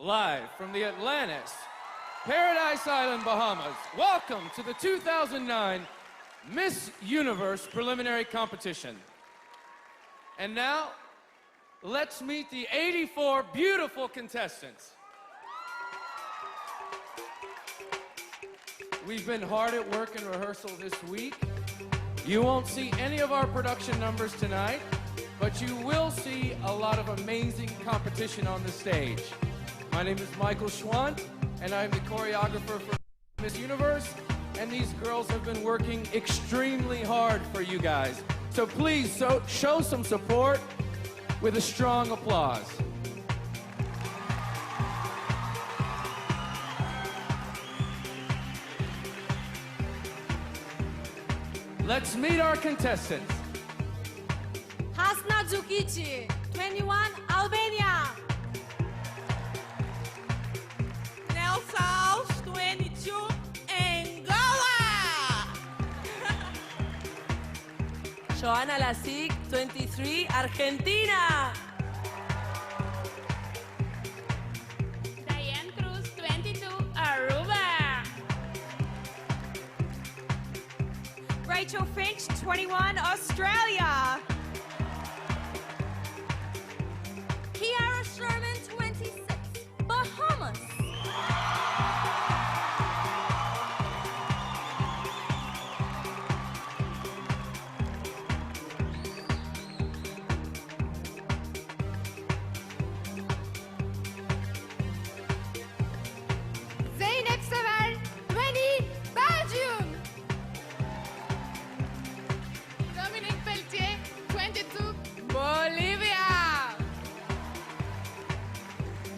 Live from the Atlantis, Paradise Island, Bahamas, welcome to the 2009 Miss Universe Preliminary Competition. And now, let's meet the 84 beautiful contestants. We've been hard at work in rehearsal this week. You won't see any of our production numbers tonight, but you will see a lot of amazing competition on the stage. My name is Michael Schwant, and I'm the choreographer for Miss Universe, and these girls have been working extremely hard for you guys. So please show some support with a strong applause. Let's meet our contestants. Hasna Djukici, 21, Albania. Nelsaus, 22, Angola. Joana Lasic, 23, Argentina. Diane Cruz, 22, Aruba. Rachel Finch, 21, Australia. Kiara Sherman, 26, Bahamas. Zeynep Sever, 20, Belgium. Dominique Pelletier, 22, Bolivia.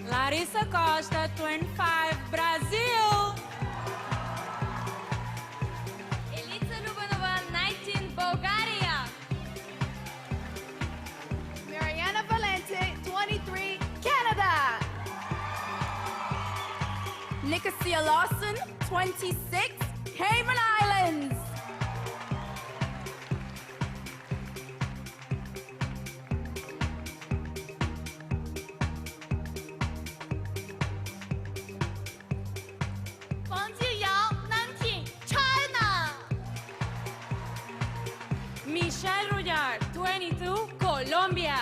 Larissa Costa, 25, Brazil. Elitsa Lubanova, 19, Bulgaria. Mariana Valente, 23, Canada. Nicosia Lawson, 26, Cayman Islands. Fangjie Yao, Nanking, China. Michelle Rouillard, 22, Colombia.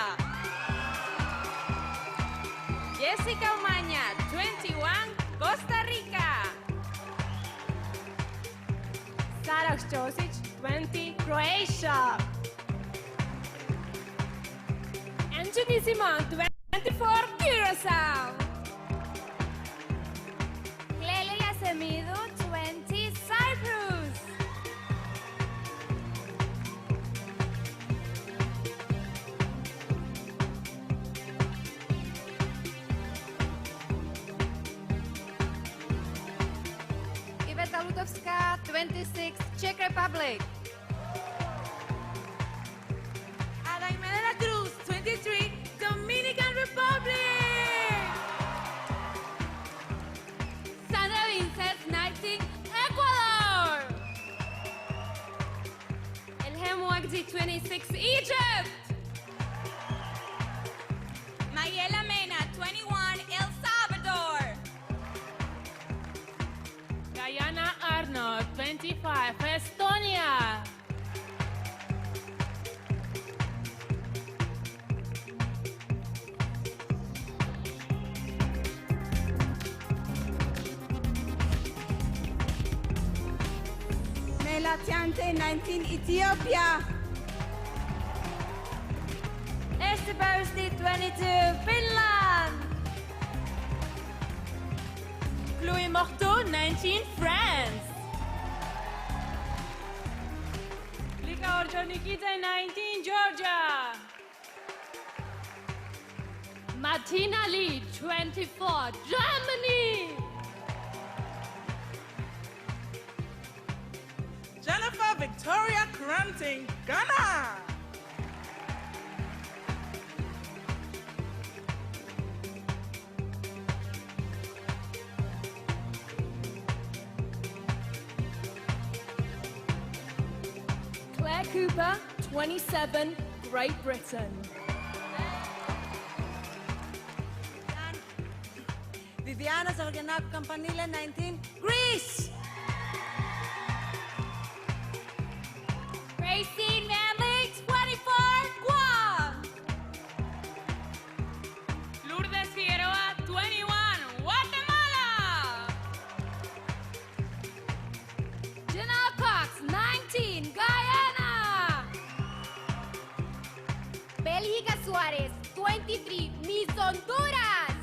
Jessica Umaña, 21, Costa Rica. Sarah Josic, 20, Croatia. Anthony Simon, 24, Curacao. Clelia Semido, 20, Cyprus. Iveta Ludowska, 26, Czech Republic. Adaimena Cruz, 23, Dominican Republic. Sandra Vincent, 19, Ecuador. Elhem Wagdi, 26, Egypt. Mayela Mena, 21, El Salvador. Diana Arnold, 25, Estonia. Melatiante, 19, Ethiopia. Estebersti, 22, Finland. Chloé Morteau, 19, France. Lika Orjonikidze, 19, Georgia. Martina Lee, 24, Germany. Jennifer Victoria Crampton, Ghana. Claire Cooper, 27, Great Britain. Viviana Zorgenaco Campanile, 19, Greece. Racine Manley, 24, Guam. Lourdes Figueroa, 21, Guatemala. Janelle Cox, 19, Guyana. Bélgica Suárez, 23, Miss Honduras.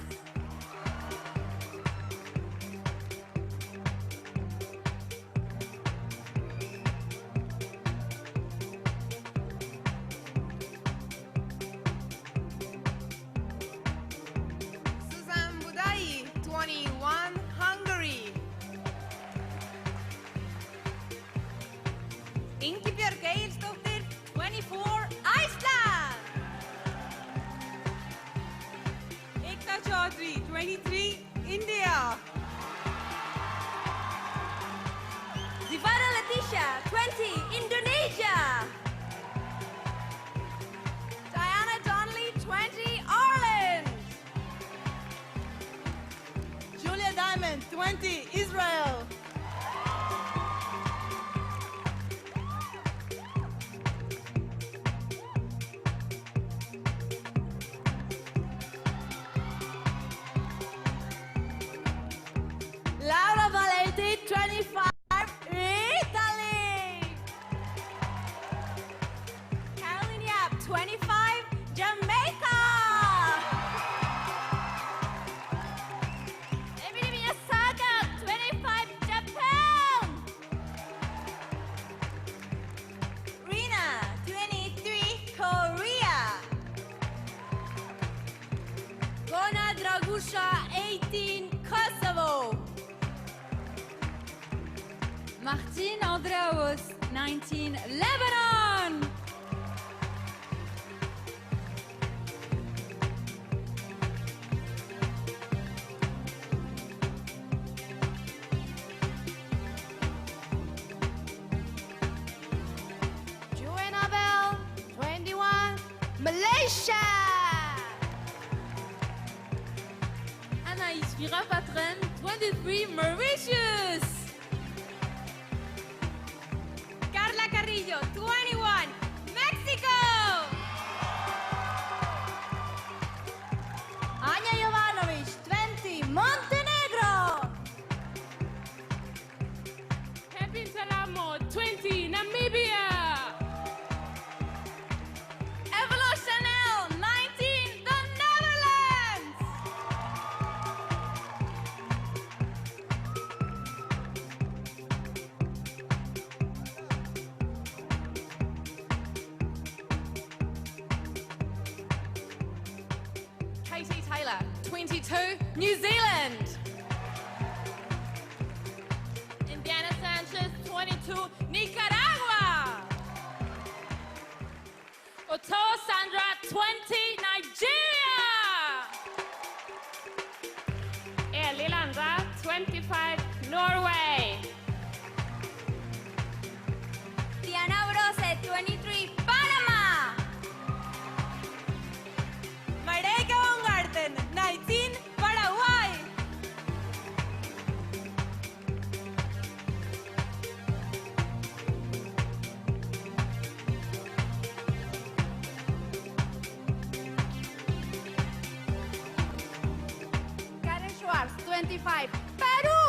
Susan Budai, 21, Hungary. Ingi Björk Egilsdóttir, 24, Iceland. Ekta Chaudhary, 23, India. Zivana Leticia, 20, Indonesia. Diana Donnelly, 20, Ireland. Julia Diamond, 20, Israel. Laura Valenti, 25, Italy. Caroline Yap, 25, Jamaica. Emily Miyasaka, 25, Japan. Rina, 23, Korea. Gona Dragusha, 18, Kosovo. Martin Andreaus, 19, Lebanon. Joanna Bell, 21, Malaysia. Anaïs Vira-Patren, 23, Mauritius. Carla Carrillo, 21, Mexico. Anya Jovanovic, 20, Montenegro. Kevin Salamo, 20, Namibia. Evelo Chanel, 19, the Netherlands. Katie Taylor, 22, New Zealand. Indiana Sanchez, 22, Nicaragua. Otoa Sandra, 20, Nigeria. Lilandra, 25, Norway. Diana Brose, 23, Panama. Mareika Baumgarten, 19, Paraguay. Karen Schwartz, 25, Peru.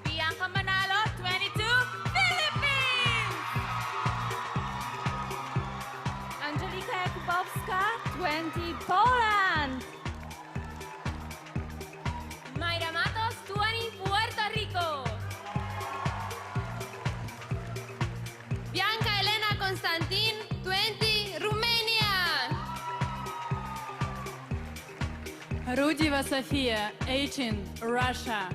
Bianca Manalo, 22, Philippines. Angelika Jakubowska, 20, Poland. Mayra Matos, 20, Puerto Rico. Bianca Elena Constantin, 20, Romania. Rudiva Sofia, 18, Russia.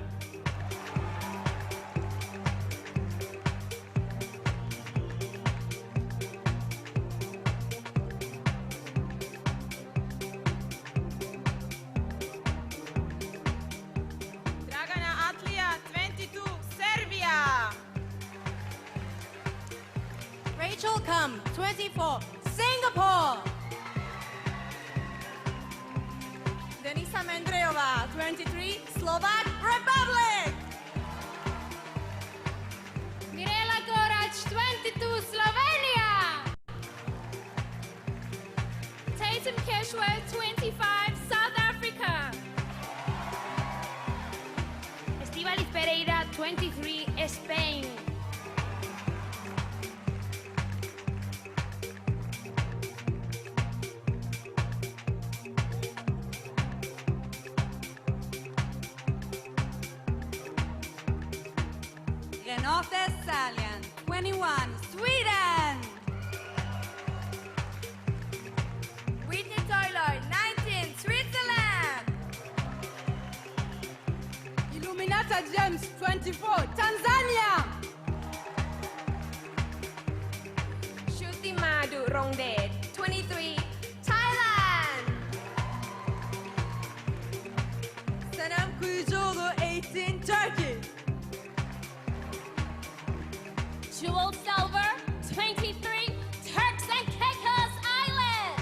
Dragana Atlia, 22, Serbia. Rachel Kum, 24, Singapore. Mendrejová, 23, Slovak Republic. Mirela Gorac, 22, Slovenia. Tatum Keshwa, 25, South Africa. Estivalis Pereira, 23, Spain. Renate Salian, 21, Sweden. Whitney Taylor, 19, Switzerland. Illuminata James, 24, Tanzania. Shruti Madhu Rongde, 23, Thailand. Senem Kuyucuoğlu, 18, Turkey. Jewel Silver, 23, Turks and Caicos Islands.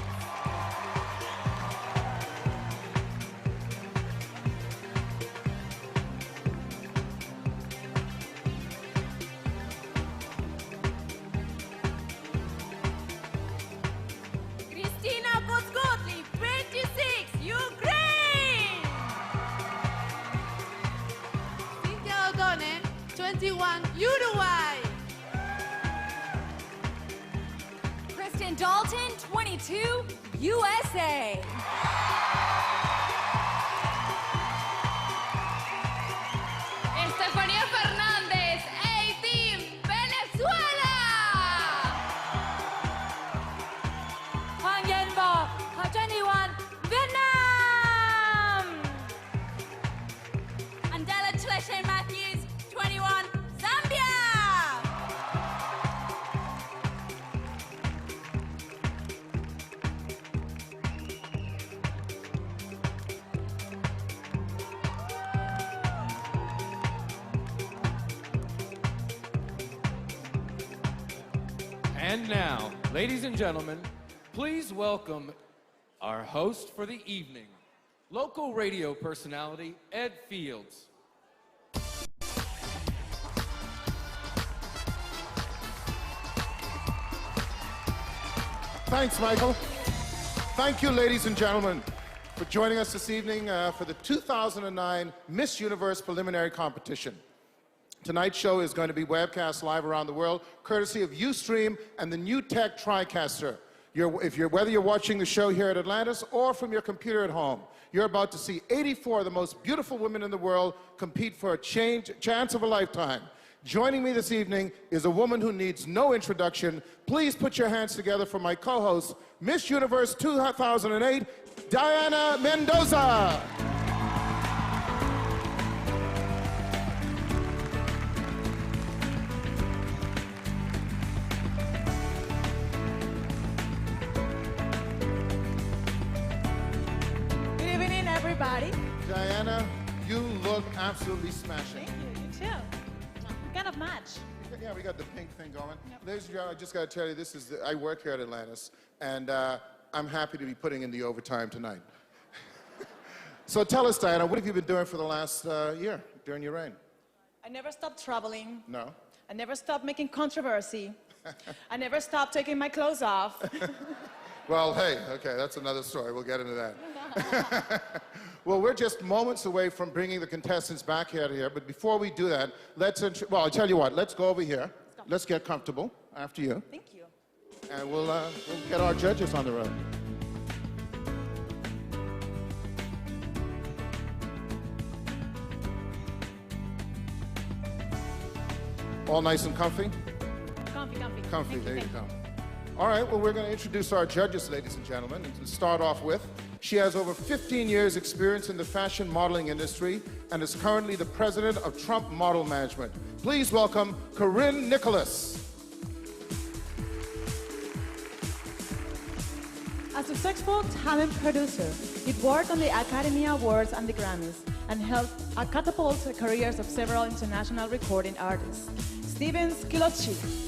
Kristina Koskotli, 26, Ukraine. Cynthia O'Donnell, 21, Uruguay. Kristen Dalton, 22, USA. Estefanía Fernández, 18, Venezuela. Hoàng Yên Bò, 21, Vietnam. Andela Tleshe Matthews, 21, Zambia. And now, ladies and gentlemen, please welcome our host for the evening, local radio personality Ed Fields. Thanks, Michael. Thank you, ladies and gentlemen, for joining us this evening for the 2009 Miss Universe Preliminary Competition. Tonight's show is going to be webcast live around the world, courtesy of Ustream and the new tech TriCaster. Whether you're watching the show here at Atlantis or from your computer at home, you're about to see 84 of the most beautiful women in the world compete for a chance of a lifetime. Joining me this evening is a woman who needs no introduction. Please put your hands together for my co-host, Miss Universe 2008, Diana Mendoza. Good evening, everybody. Diana, you look absolutely smashing. Thank you. You too. We kind of match. Yeah, we got the pink thing going. Ladies and gentlemen, I just got to tell you, I work here at Atlantis, and I'm happy to be putting in the overtime tonight. So tell us, Diana, what have you been doing for the last year during your reign? I never stopped traveling. No? I never stopped making controversy. I never stopped taking my clothes off. Well, hey, okay, that's another story. We'll get into that. Well, we're just moments away from bringing the contestants back here, but before we do that, well, I'll tell you what, let's go over here. Let's get comfortable after you. Thank you. And we'll get our judges on the road. All nice and comfy? Comfy, comfy. Comfy, Thank there you thank go. All right, well, we're going to introduce our judges, ladies and gentlemen. And to start off with, she has over 15 years' experience in the fashion modeling industry and is currently the president of Trump Model Management. Please welcome Corinne Nicholas. A successful talent producer, he worked on the Academy Awards and the Grammys and helped catapult the careers of several international recording artists. Steven Skilocci.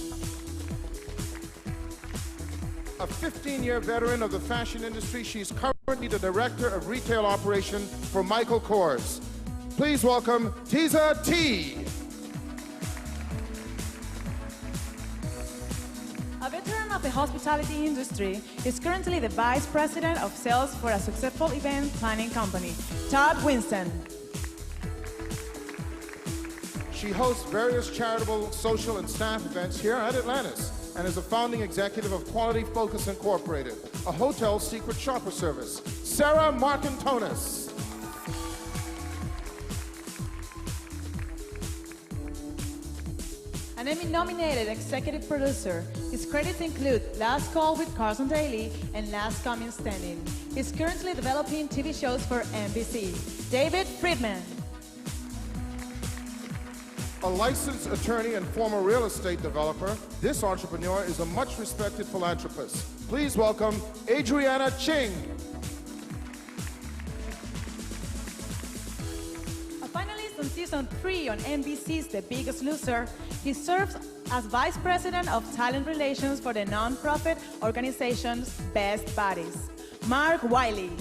A 15-year veteran of the fashion industry, she's currently currently the Director of Retail Operation for Michael Kors. Please welcome Tiza T. A veteran of the hospitality industry, he's currently the Vice President of Sales for a successful event planning company, Todd Winston. She hosts various charitable, social, and staff events here at Atlantis and is a founding executive of Quality Focus Incorporated, a hotel secret shopper service. Sarah Marcantonis. An Emmy-nominated executive producer. His credits include Last Call with Carson Daly and Last Comin' Standing. He's currently developing TV shows for NBC. David Friedman. A licensed attorney and former real estate developer, this entrepreneur is a much-respected philanthropist. Please welcome Adriana Ching. A finalist on Season 3 on NBC's The Biggest Loser, he serves as Vice President of Talent Relations for the nonprofit organization's Best Buddies. Mark Wiley.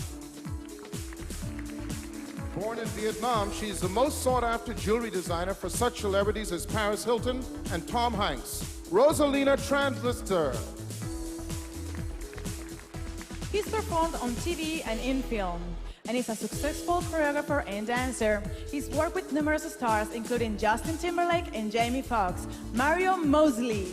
Born in Vietnam, she's the most sought-after jewelry designer for such celebrities as Paris Hilton and Tom Hanks. Rosalina Translister. He's performed on TV and in film, and is a successful choreographer and dancer. He's worked with numerous stars, including Justin Timberlake and Jamie Foxx. Mario Mosley.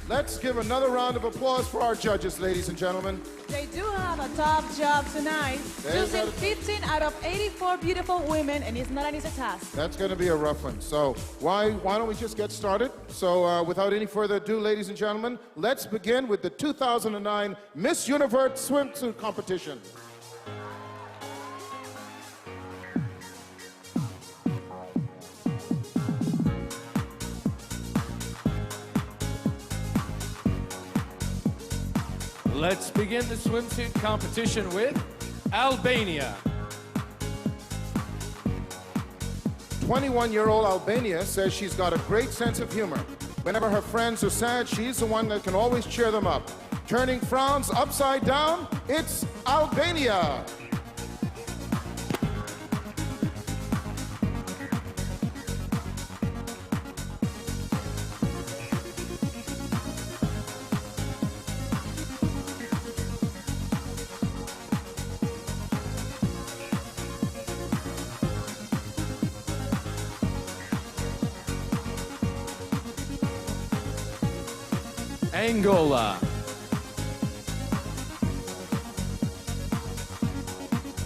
Let's give another round of applause for our judges, ladies and gentlemen. They do have a tough job tonight, choosing 15 out of 84 beautiful women, and it's not an easy task. That's going to be a rough one. So why don't we just get started? So without any further ado, ladies and gentlemen, let's begin with the 2009 Miss Universe swimsuit competition. Let's begin the swimsuit competition with Albania. 21-year-old Albania says she's got a great sense of humor. Whenever her friends are sad, she's the one that can always cheer them up. Turning frowns upside down, it's Albania. Angola.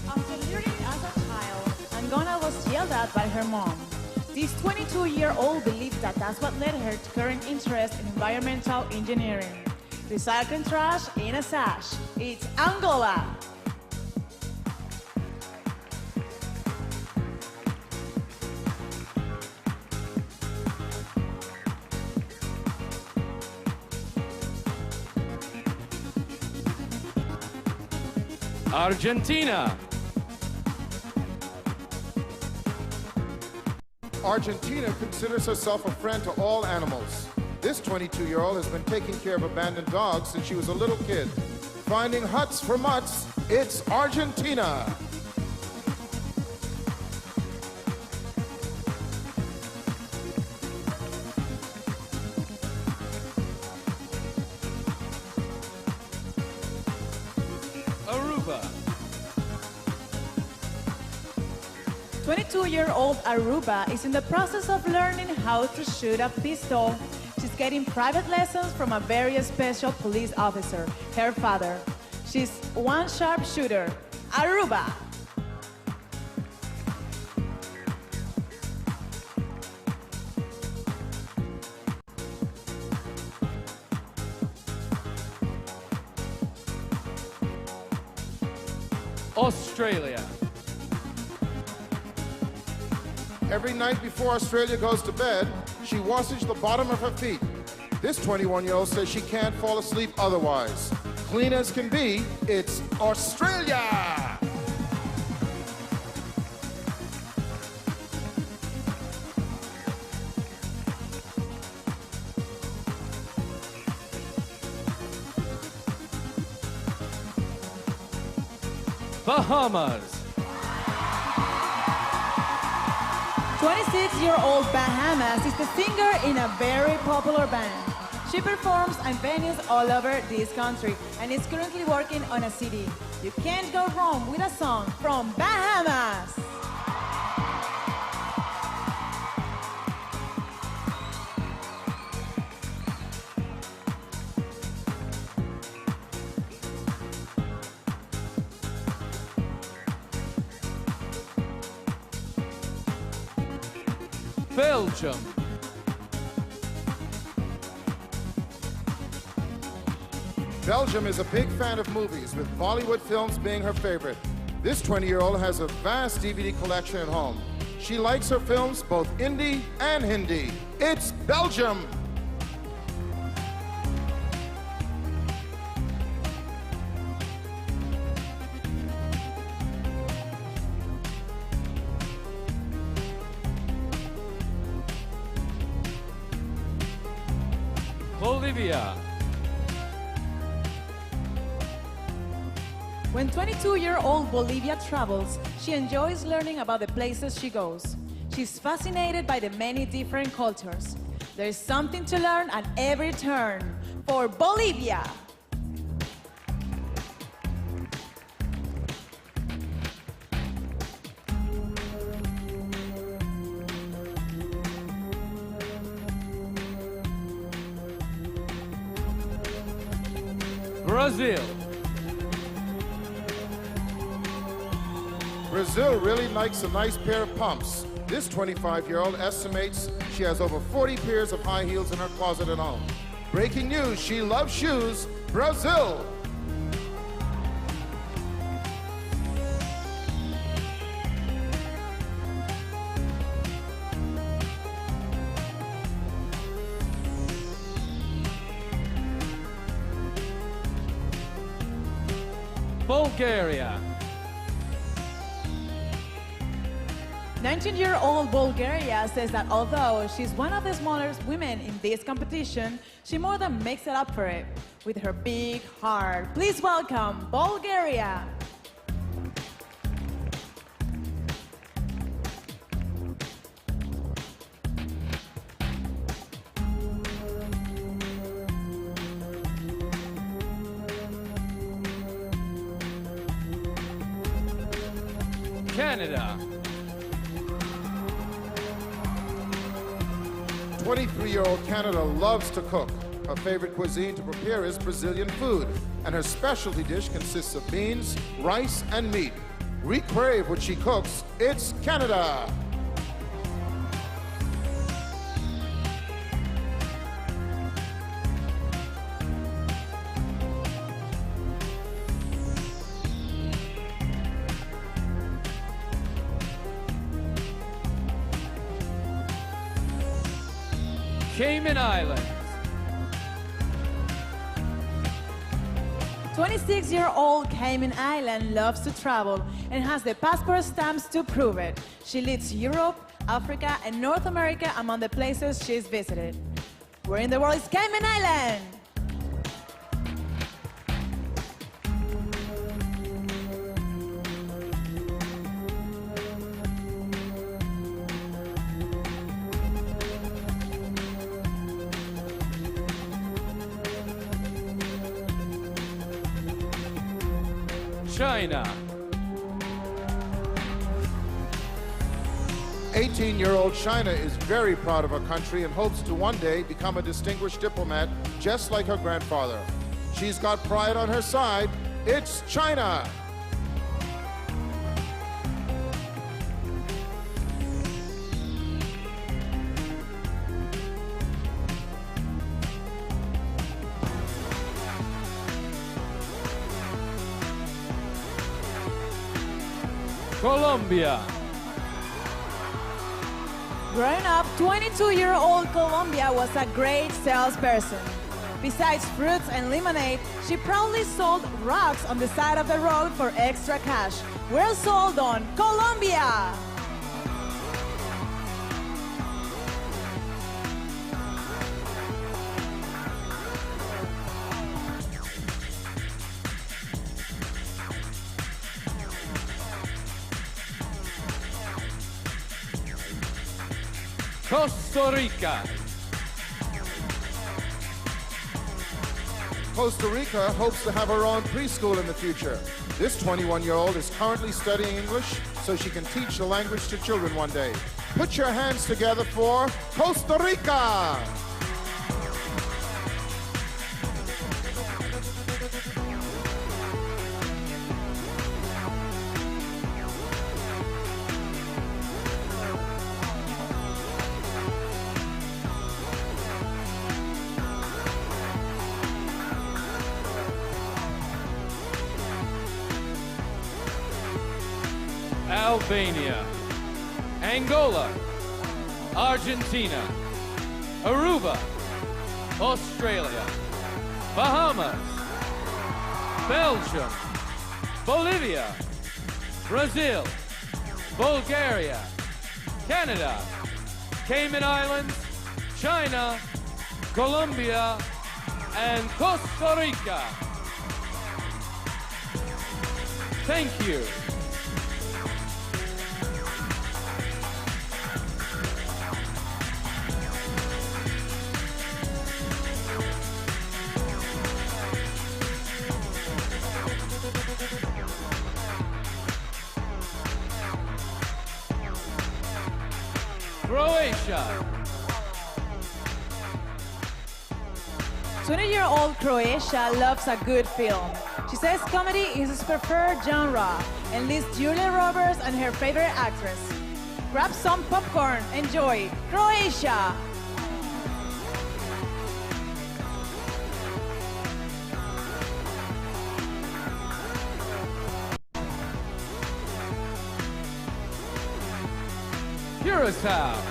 After learning as a child, Angola was yelled at by her mom. This 22-year-old believes that that's what led her to current interest in environmental engineering. Recycling trash in a sash. It's Angola. Argentina. Argentina considers herself a friend to all animals. This 22-year-old has been taking care of abandoned dogs since she was a little kid. Finding huts for mutts, it's Argentina. Aruba. 22-year-old Aruba is in the process of learning how to shoot a pistol. She's getting private lessons from a very special police officer, her father. She's one sharp shooter. Aruba. Australia. Every night before Australia goes to bed, she washes the bottom of her feet. This 21-year-old says she can't fall asleep otherwise. Clean as can be, it's Australia! Bahamas. 26-year-old Bahamas is the singer in a very popular band. She performs at venues all over this country and is currently working on a CD. You can't go wrong with a song from Bahamas. Belgium. Belgium is a big fan of movies, with Bollywood films being her favorite. This 20-year-old has a vast DVD collection at home. She likes her films both Indie and Hindi. It's Belgium. Bolivia. When 22-year-old Bolivia travels, she enjoys learning about the places she goes. She's fascinated by the many different cultures. There's something to learn at every turn. For Bolivia! Brazil. Brazil really likes a nice pair of pumps. This 25-year-old estimates she has over 40 pairs of high heels in her closet at home. Breaking news, she loves shoes. Brazil. Bulgaria. 19-year-old Bulgaria says that although she's one of the smallest women in this competition, she more than makes it up for it with her big heart. Please welcome Bulgaria. Canada. 23-year-old Canada loves to cook. Her favorite cuisine to prepare is Brazilian food, and her specialty dish consists of beans, rice, and meat. Recrave what she cooks. It's Canada. Cayman Islands. 26-year-old Cayman Island loves to travel and has the passport stamps to prove it. She leads Europe, Africa, and North America among the places she's visited. Where in the world is Cayman Island? China. 18-year-old China is very proud of her country and hopes to one day become a distinguished diplomat just like her grandfather. She's got pride on her side. It's China. Colombia. Growing up, 22-year-old Colombia was a great salesperson. Besides fruits and lemonade, she proudly sold rocks on the side of the road for extra cash. Well sold on Colombia! Costa Rica. Costa Rica hopes to have her own preschool in the future. This 21-year-old is currently studying English so she can teach the language to children one day. Put your hands together for Costa Rica! Albania, Angola, Argentina, Aruba, Australia, Bahamas, Belgium, Bolivia, Brazil, Bulgaria, Canada, Cayman Islands, China, Colombia, and Costa Rica. Thank you. Croatia. 20-year-old Croatia loves a good film. She says comedy is his preferred genre and lists Julia Roberts and her favorite actress. Grab some popcorn, enjoy Croatia! Curacao.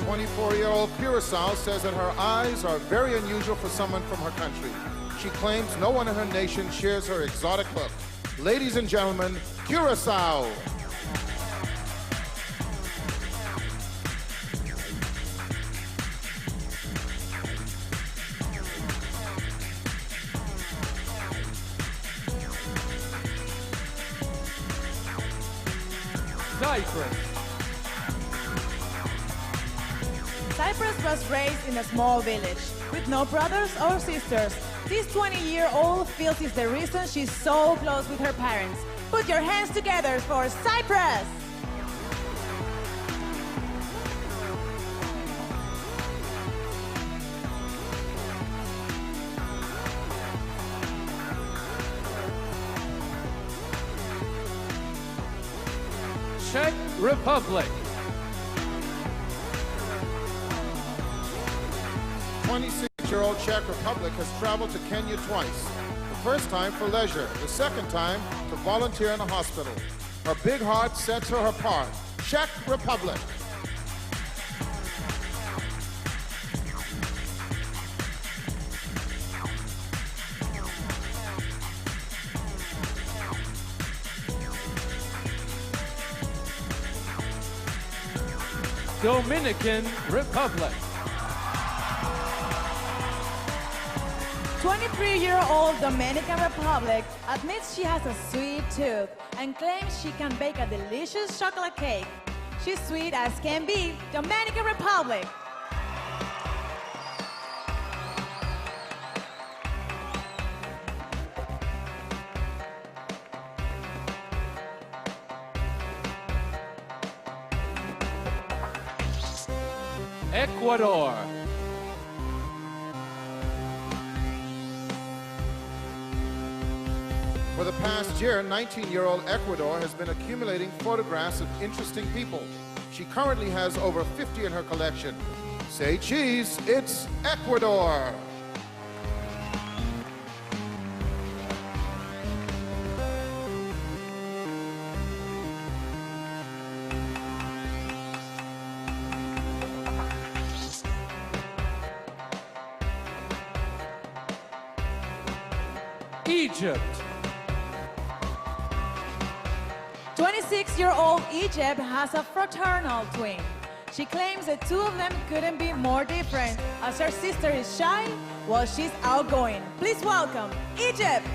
24-year-old Curacao says that her eyes are very unusual for someone from her country. She claims no one in her nation shares her exotic look. Ladies and gentlemen, Curacao. Cyprus. Cyprus was raised in a small village with no brothers or sisters. This 20-year-old feels is the reason she's so close with her parents. Put your hands together for Cyprus! Czech Republic. 26-year-old Czech Republic has traveled to Kenya twice. The first time for leisure, the second time to volunteer in a hospital. Her big heart sets her apart. Czech Republic. Dominican Republic. 23-year-old Dominican Republic admits she has a sweet tooth and claims she can bake a delicious chocolate cake. She's sweet as can be. Dominican Republic. Ecuador. For the past year, 19-year-old Ecuador has been accumulating photographs of interesting people. She currently has over 50 in her collection. Say cheese, it's Ecuador. Egypt. 26-year-old Egypt has a fraternal twin. She claims the two of them couldn't be more different, as her sister is shy while she's outgoing. Please welcome Egypt!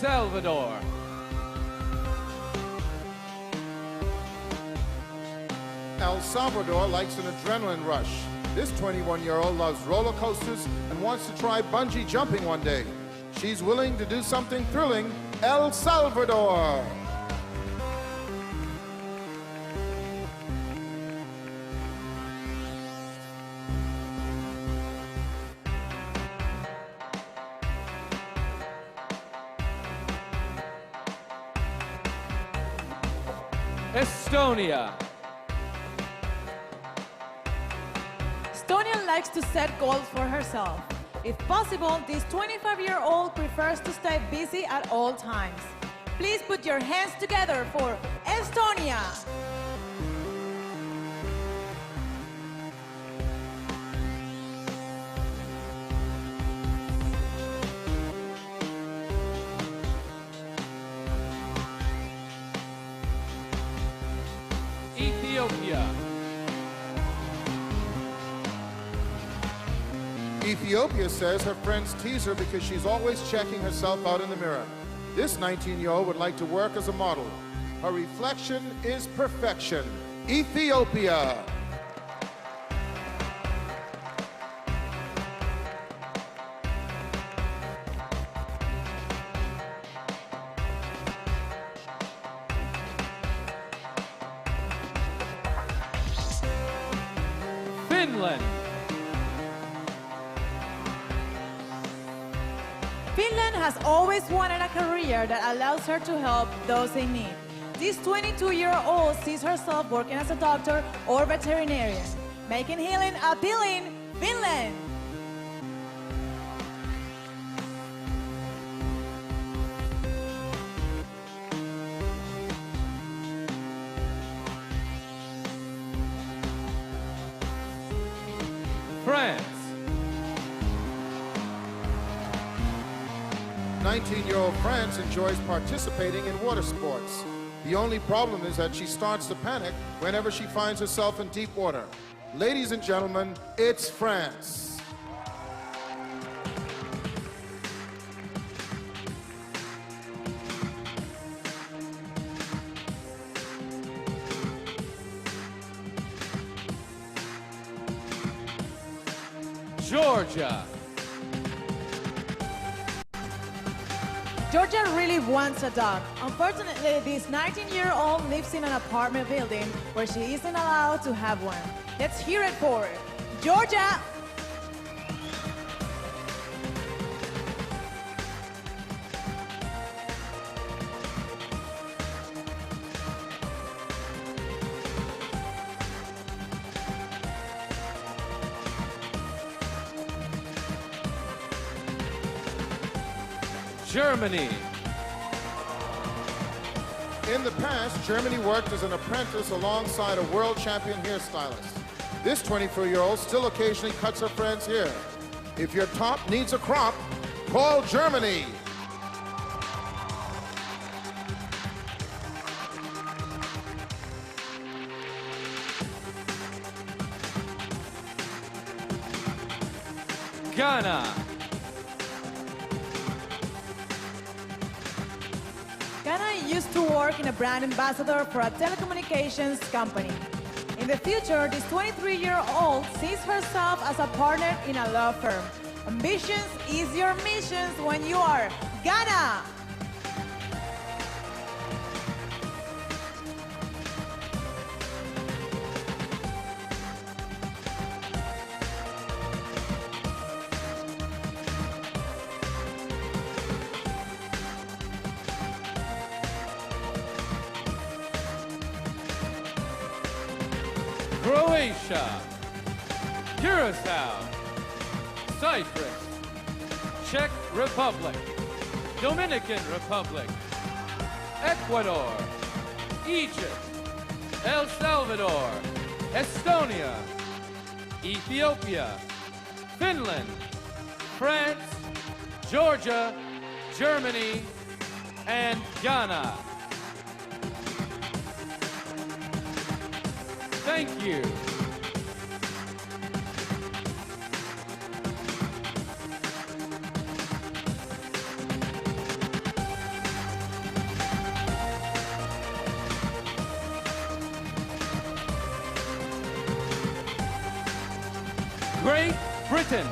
Salvador. El Salvador likes an adrenaline rush. This 21-year-old loves roller coasters and wants to try bungee jumping one day. She's willing to do something thrilling. El Salvador. Estonia. Estonia likes to set goals for herself. If possible, this 25-year-old prefers to stay busy at all times. Please put your hands together for Estonia. Ethiopia. Ethiopia says her friends tease her because she's always checking herself out in the mirror. This 19-year-old would like to work as a model. Her reflection is perfection. Ethiopia. Finland. Finland has always wanted a career that allows her to help those in need. This 22-year-old sees herself working as a doctor or veterinarian, making healing appealing. Finland. France. 19-year-old France enjoys participating in water sports. The only problem is that she starts to panic whenever she finds herself in deep water. Ladies and gentlemen, it's France. Georgia. Georgia really wants a dog. Unfortunately, this 19-year-old lives in an apartment building where she isn't allowed to have one. Let's hear it for Georgia. Germany. In the past, Germany worked as an apprentice alongside a world champion hairstylist. This 24-year-old still occasionally cuts her friend's hair. If your top needs a crop, call Germany. Ghana. Ghana used to work in a brand ambassador for a telecommunications company. In the future, this 23-year-old sees herself as a partner in a law firm. Ambitions is your missions when you are Ghana. Croatia. Curacao. Cyprus. Czech Republic. Dominican Republic. Ecuador. Egypt. El Salvador. Estonia. Ethiopia. Finland. France. Georgia. Germany. And Ghana. Thank you. Great Britain.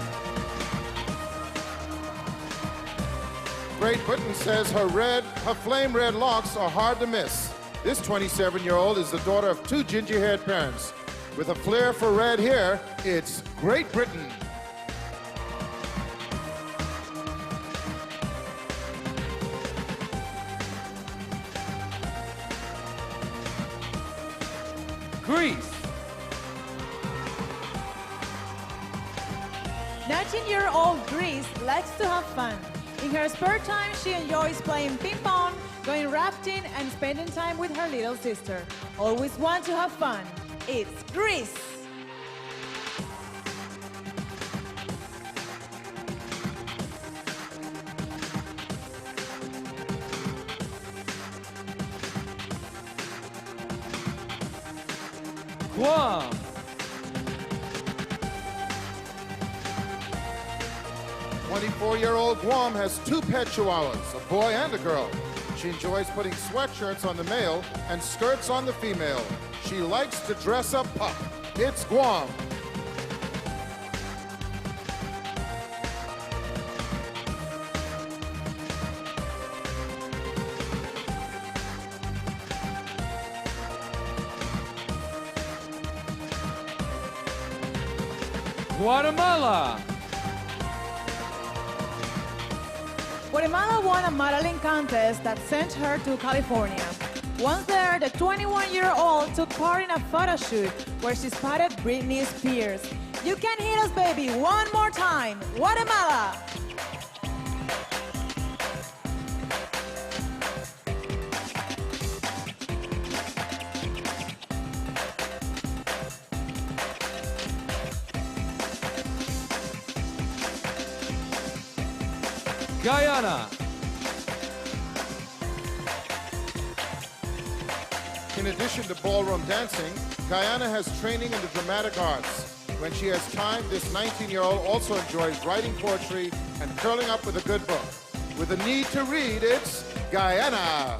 Great Britain says her flame red locks are hard to miss. This 27-year-old is the daughter of two ginger-haired parents. With a flair for red hair, it's Great Britain. Greece. 19-year-old Greece likes to have fun. In her spare time, she enjoys playing ping pong, going rafting, and spending time with her little sister. Always want to have fun. It's Greece. Guam. 24-year-old Guam has two pet chihuahuas, a boy and a girl. She enjoys putting sweatshirts on the male and skirts on the female. She likes to dress up pup. It's Guam. Guatemala. Guatemala won a modeling contest that sent her to California. Once there, the 21-year-old took part in a photo shoot where she spotted Britney Spears. You can hit us, baby, one more time. Guatemala. Guyana. In addition to ballroom dancing, Guyana has training in the dramatic arts. When she has time, this 19-year-old also enjoys writing poetry and curling up with a good book. With a need to read, it's Guyana.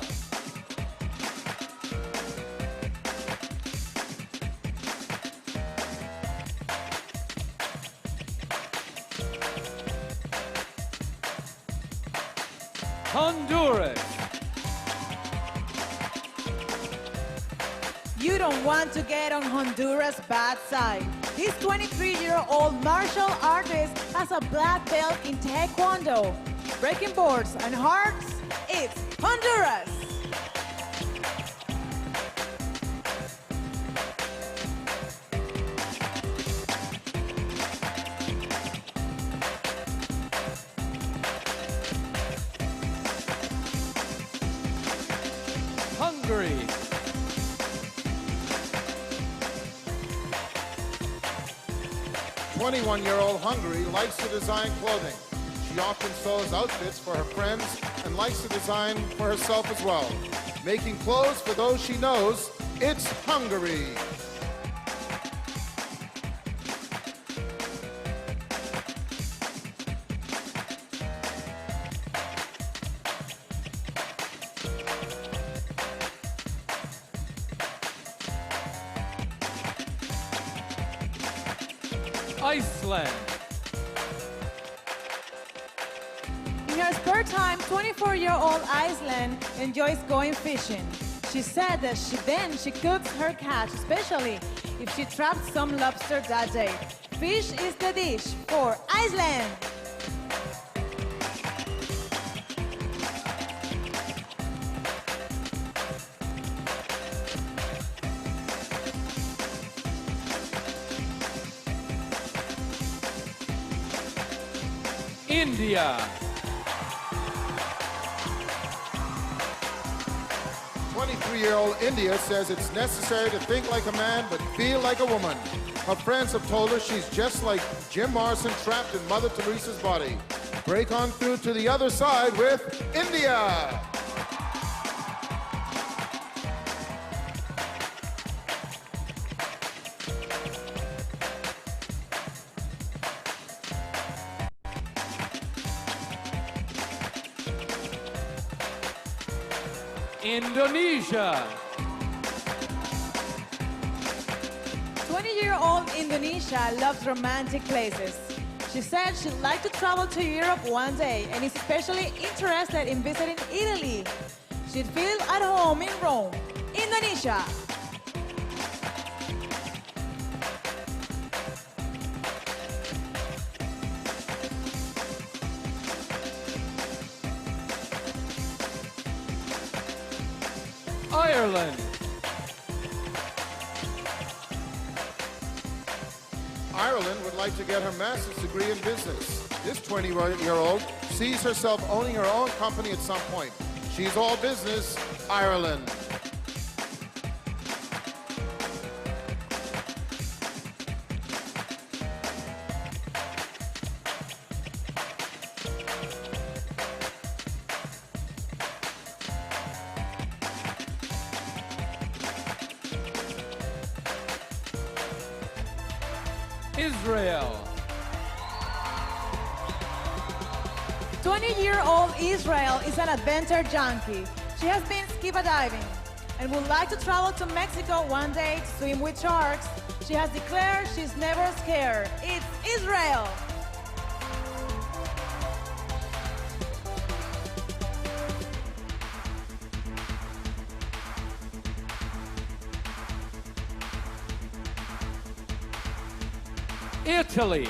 Honduras. You don't want to get on Honduras' bad side. This 23-year-old martial artist has a black belt in Taekwondo. Breaking boards and hearts, it's Honduras. Hungary. The 21-year-old Hungary likes to design clothing. She often sews outfits for her friends and likes to design for herself as well. Making clothes for those she knows, it's Hungary. Iceland. In her spare time, 24-year-old Iceland enjoys going fishing. She said that she cooks her catch, especially if she trapped some lobster that day. Fish is the dish for Iceland. India. 23-year-old India says it's necessary to think like a man but feel like a woman. Her friends have told her she's just like Jim Morrison trapped in Mother Teresa's body. Break on through to the other side with India. Indonesia. 20-year-old Indonesia loves romantic places. She said she'd like to travel to Europe one day and is especially interested in visiting Italy. She'd feel at home in Rome, Indonesia. Ireland. Ireland would like to get her master's degree in business. This 20-year-old sees herself owning her own company at some point. She's all business, Ireland. Israel. 20-year-old Israel is an adventure junkie. She has been scuba diving and would like to travel to Mexico one day to swim with sharks. She has declared she's never scared. It's Israel. Italy.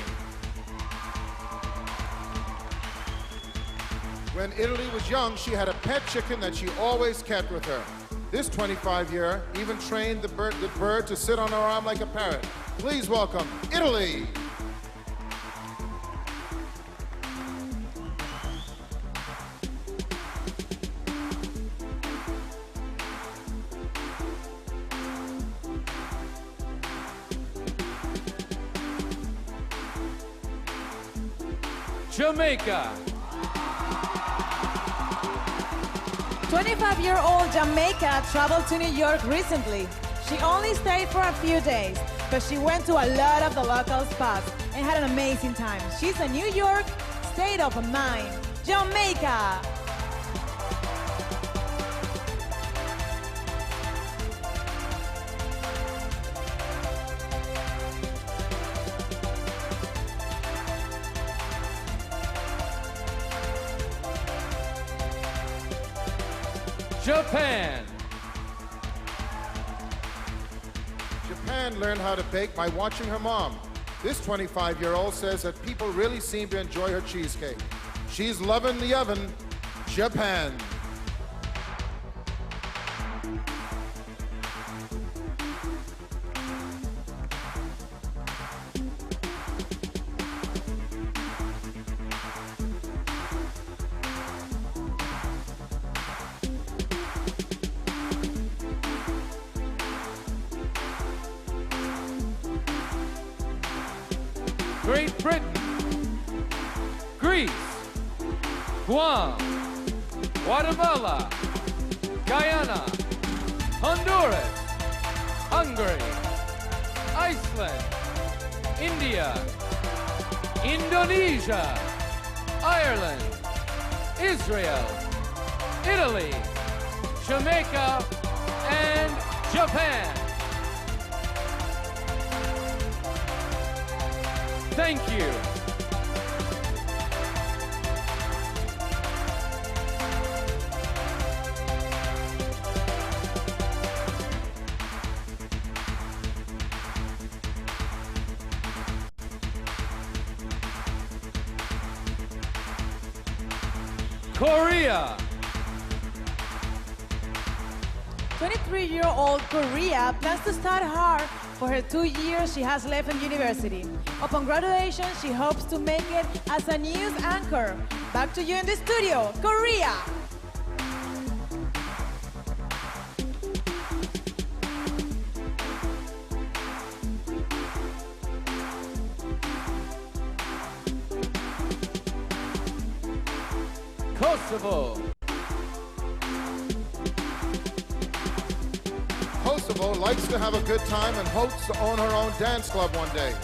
When Italy was young, she had a pet chicken that she always kept with her. This 25-year even trained the bird to sit on her arm like a parrot. Please welcome Italy. Jamaica. 25-year-old Jamaica traveled to New York recently. She only stayed for a few days, but she went to a lot of the local spots and had an amazing time. She's a New York state of mind. Jamaica. Japan. Japan learned how to bake by watching her mom. This 25-year-old says that people really seem to enjoy her cheesecake. She's loving the oven, Japan. Great Britain. Greece. Guam. Guatemala. Guyana. Honduras. Hungary. Iceland. India. Indonesia. Ireland. Israel. Italy. Jamaica. And Japan. Thank you. Korea. 23-year-old Korea plans to start hard for her 2 years she has left in university. Upon graduation, she hopes to make it as a news anchor. Back to you in the studio, Korea. Kosovo. Kosovo likes to have a good time and hopes to own her own dance club one day.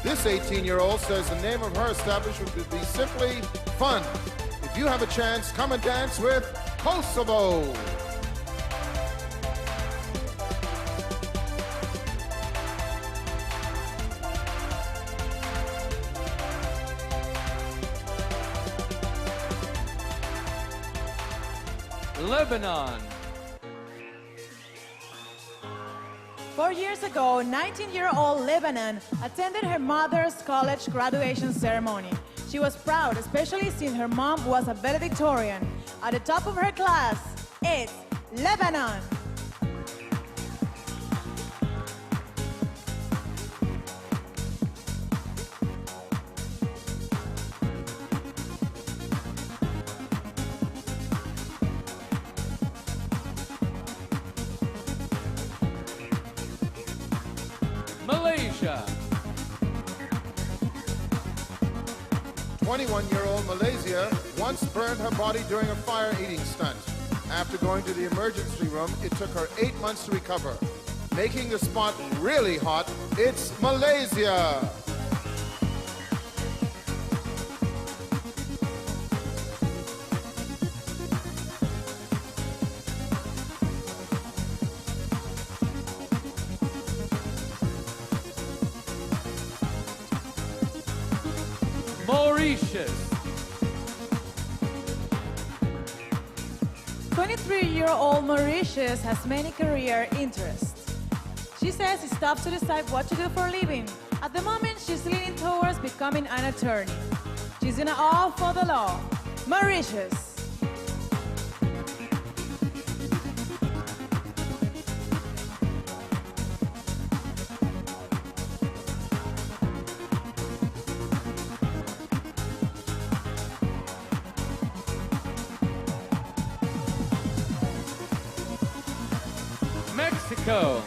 This 18-year-old says the name of her establishment would be simply fun. If you have a chance, come and dance with Kosovo. Lebanon. 4 years ago, 19-year-old Lebanon attended her mother's college graduation ceremony. She was proud, especially since her mom was a valedictorian. At the top of her class, it's Lebanon. Malaysia. 21-year-old Malaysia once burned her body during a fire-eating stunt. After going to the emergency room, it took her 8 months to recover. Making the spot really hot, it's Malaysia. Mauritius. 23-year-old Mauritius has many career interests. She says it's tough to decide what to do for a living. At the moment, she's leaning towards becoming an attorney. She's in awe for the law. Mauritius. Mexico.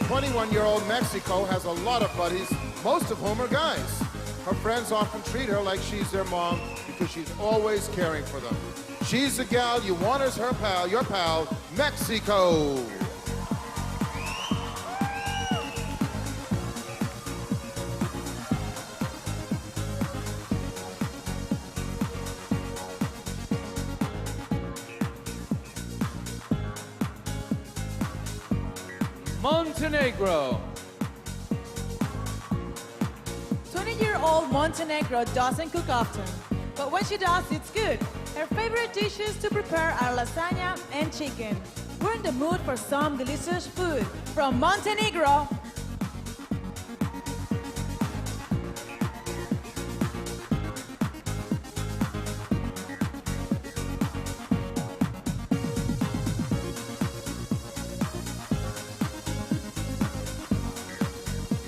21-year-old Mexico has a lot of buddies, most of whom are guys. Her friends often treat her like she's their mom because she's always caring for them. She's the gal you want as her pal, your pal, Mexico. Montenegro. 20-year-old Montenegro doesn't cook often, but when she does, it's good. Her favorite dishes to prepare are lasagna and chicken. We're in the mood for some delicious food from Montenegro.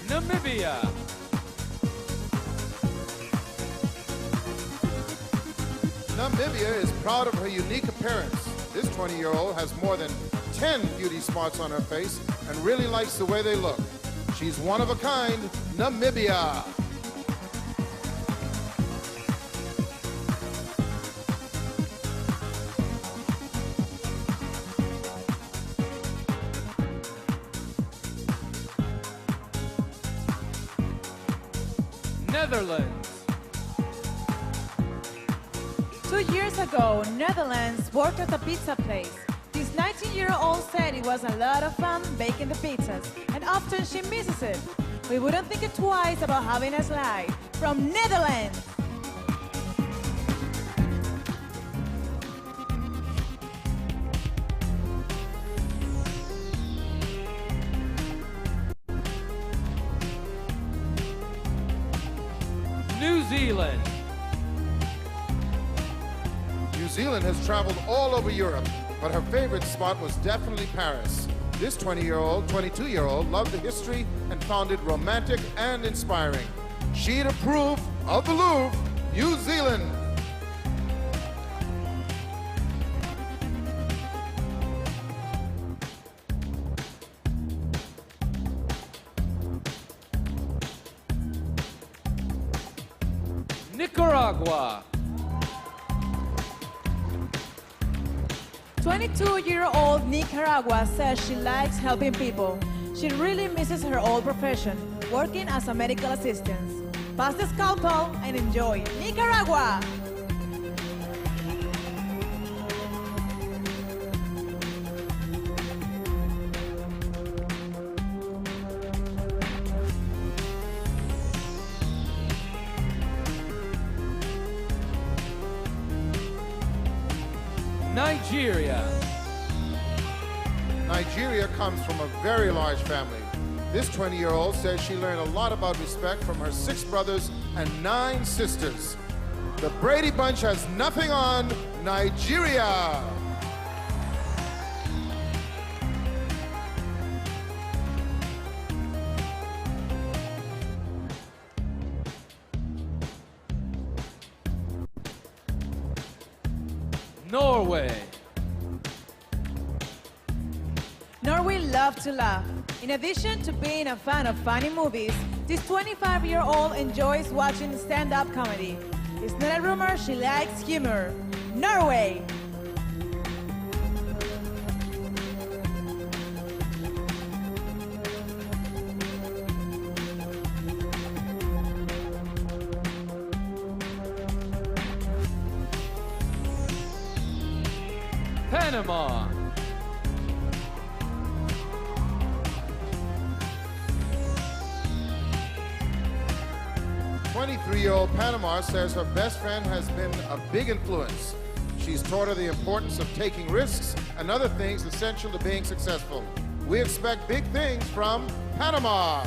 Namibia. Namibia is proud of her unique appearance. This 20-year-old has more than 10 beauty spots on her face and really likes the way they look. She's one of a kind, Namibia. Netherlands. 2 years ago, Netherlands worked at a pizza place. This 19-year-old said it was a lot of fun baking the pizzas, and often she misses it. We wouldn't think it twice about having a slide. From Netherlands. New Zealand. New Zealand has traveled all over Europe, but her favorite spot was definitely Paris. This 22-year-old loved the history and found it romantic and inspiring. She'd approve of the Louvre, New Zealand. Nicaragua. 22-year-old Nicaragua says she likes helping people. She really misses her old profession, working as a medical assistant. Pass the scalpel and enjoy Nicaragua! Nigeria. Nigeria comes from a very large family. This 20-year-old says she learned a lot about respect from her 6 brothers and 9 sisters. The Brady Bunch has nothing on Nigeria. Norway. Norway loves to laugh. In addition to being a fan of funny movies, this 25-year-old enjoys watching stand-up comedy. It's not a rumor, she likes humor. Norway! Panama. Twenty-three-year-old Panama says her best friend has been a big influence. She's taught her the importance of taking risks and other things essential to being successful. We expect big things from Panama.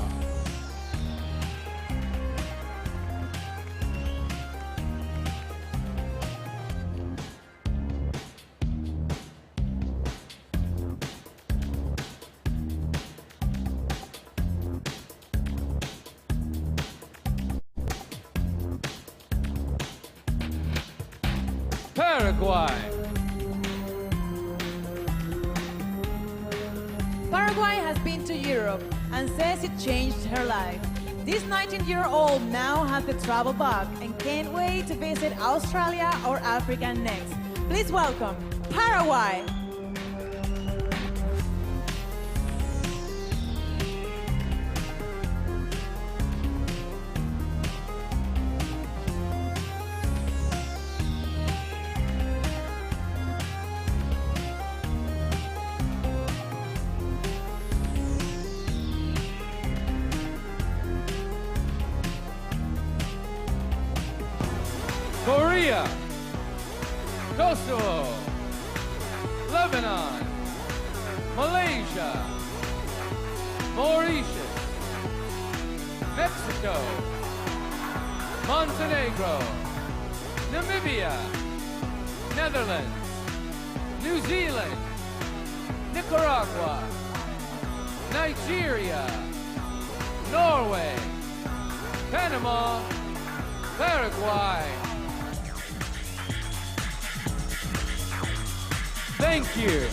Paraguay. Paraguay has been to Europe and says it changed her life. This 19-year-old now has the travel bug and can't wait to visit Australia or Africa next. Please welcome Paraguay. Korea. Kosovo. Lebanon. Malaysia. Mauritius. Mexico. Montenegro. Namibia. Netherlands. New Zealand. Nicaragua. Nigeria. Norway. Panama. Paraguay. Thank you.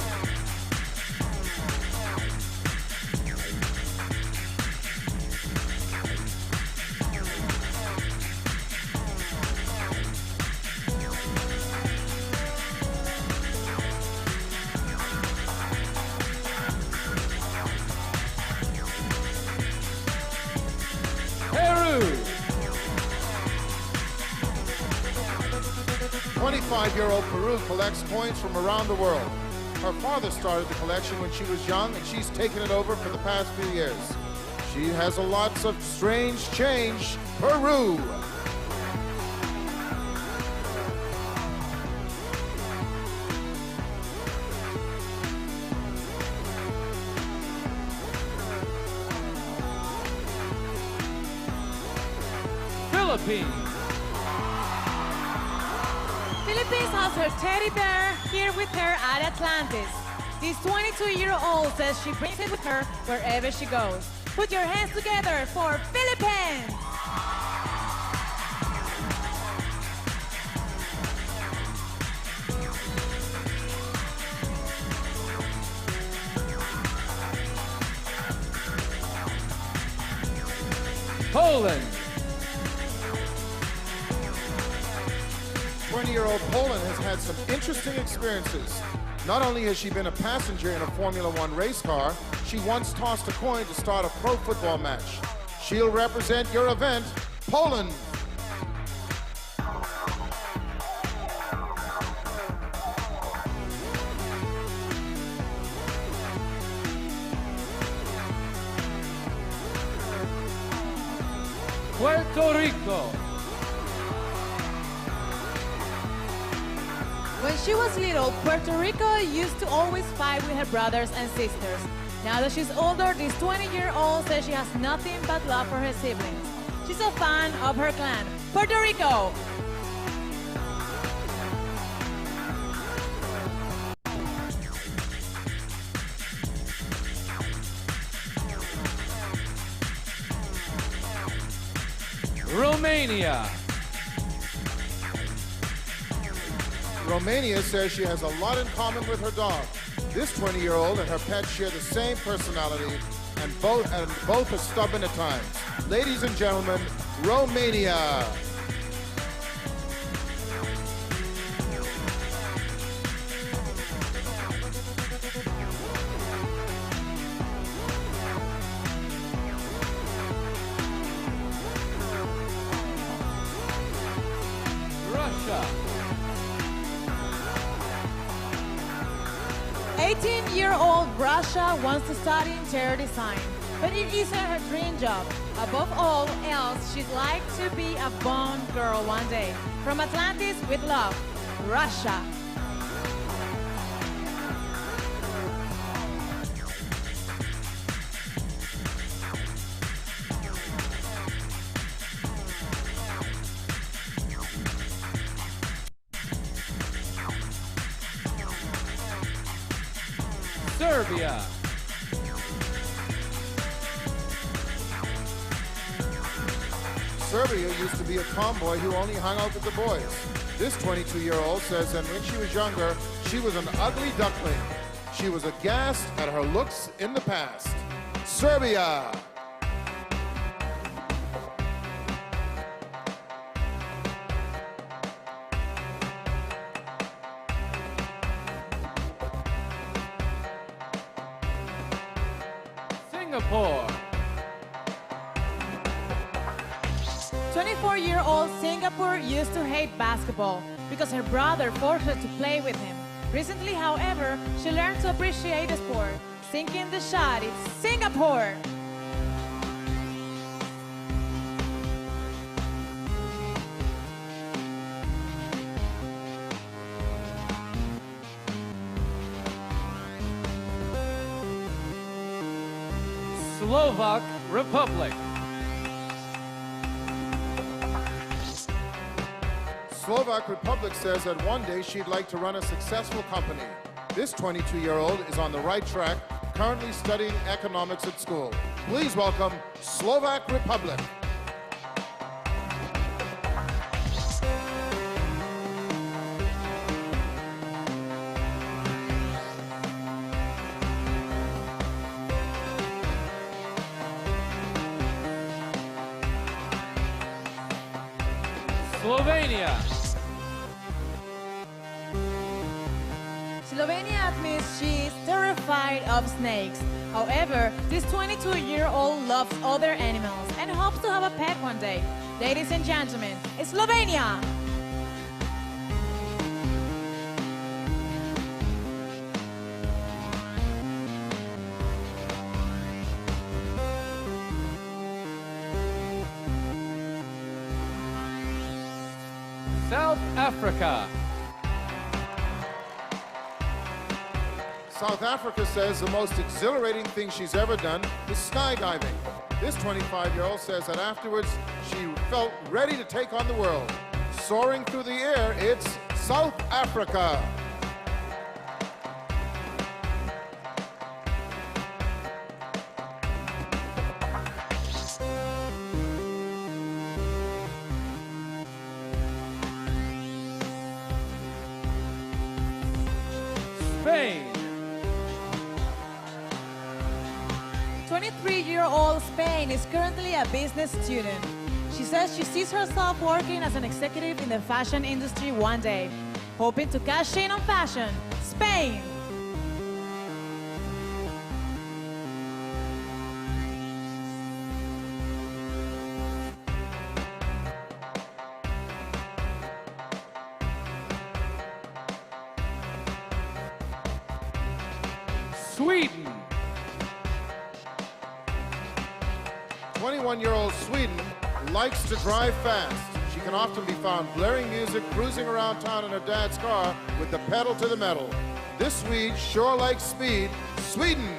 Peru. 25-year-old Peru collects coins from around the world. Her father started the collection when she was young, and she's taken it over for the past few years. She has a lots of strange change. Peru. Philippines. Philippines has her teddy bear here with her at Atlantis. This 22-year-old says she brings it with her wherever she goes. Put your hands together for Philippines! Poland. 20-year-old Poland has had some interesting experiences. Not only has she been a passenger in a Formula One race car, she once tossed a coin to start a pro football match. She'll represent your event, Poland. Puerto Rico. When she was little, Puerto Rico used to always fight with her brothers and sisters. Now that she's older, this 20-year-old says she has nothing but love for her siblings. She's a fan of her clan, Puerto Rico. Romania. Romania says she has a lot in common with her dog. This 20-year-old and her pet share the same personality and both are stubborn at times. Ladies and gentlemen, Romania. Russia. 18-year-old Russia wants to study interior design, but it isn't her dream job. Above all else, she'd like to be a Bond girl one day. From Atlantis with love, Russia. Serbia. Serbia used to be a tomboy who only hung out with the boys. This 22-year-old says that when she was younger, she was an ugly duckling. She was aghast at her looks in the past. Serbia. Singapore. 24-year-old Singapore used to hate basketball because her brother forced her to play with him. Recently, however, she learned to appreciate the sport. Sinking the shot, it's Singapore! Slovak Republic. Slovak Republic says that one day she'd like to run a successful company. This 22-year-old is on the right track, currently studying economics at school. Please welcome Slovak Republic. Slovenia. Slovenia admits she is terrified of snakes. However, this 22-year-old loves other animals and hopes to have a pet one day. Ladies and gentlemen, Slovenia! South Africa. South Africa says the most exhilarating thing she's ever done is skydiving. This 25-year-old says that afterwards she felt ready to take on the world. Soaring through the air, it's South Africa. Spain. 23-year-old Spain is currently a business student. She says she sees herself working as an executive in the fashion industry one day, hoping to cash in on fashion. Spain! Sweden. 21-year-old Sweden likes to drive fast. She she can often be found blaring music, cruising around town in her dad's car with the pedal to the metal. This Swede sure likes speed. Sweden!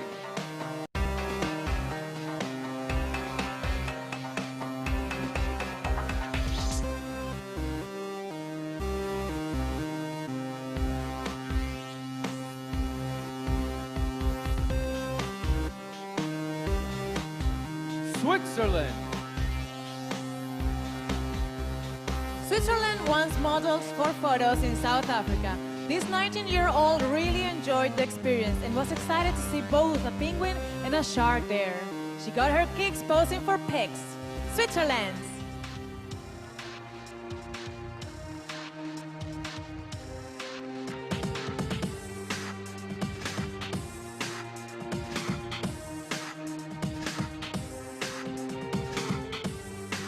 Switzerland. Switzerland once models for photos in South Africa. This 19-year-old really enjoyed the experience and was excited to see both a penguin and a shark there. She got her kicks posing for pics. Switzerland.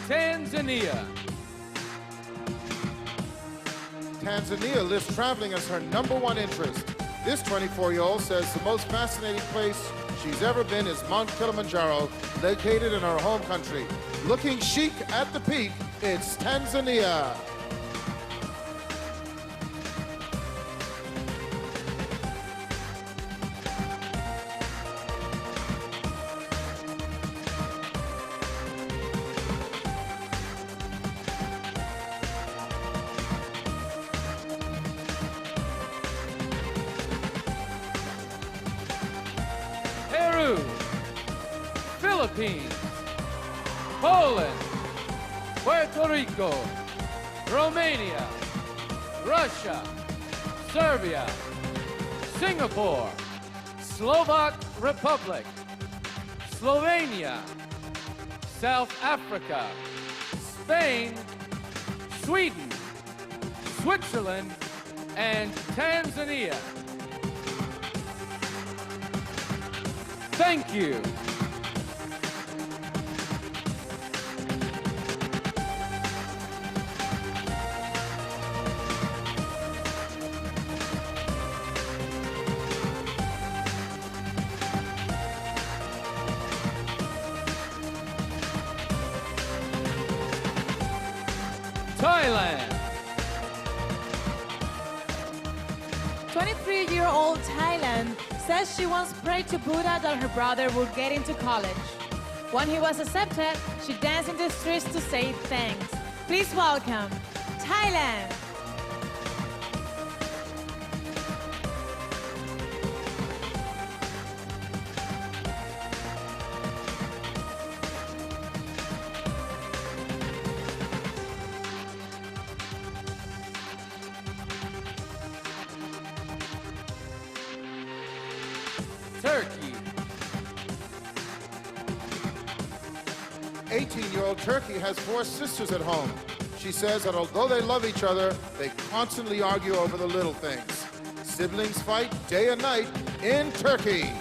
Tanzania. Tanzania lists traveling as her #1 interest. This 24-year-old says the most fascinating place she's ever been is Mount Kilimanjaro, located in her home country. Looking chic at the peak, it's Tanzania. Peru, Philippines, Poland, Puerto Rico, Romania, Russia, Serbia, Singapore, Slovak Republic, Slovenia, South Africa, Spain, Sweden, Switzerland, and Tanzania. Thank you. Thailand. 23-year-old Thailand says she once prayed to Buddha that her brother would get into college. When he was accepted, she danced in the streets to say thanks. Please welcome Thailand. Turkey. 18-year-old Turkey has 4 sisters at home. She says that although they love each other, they constantly argue over the little things. Siblings fight day and night in Turkey.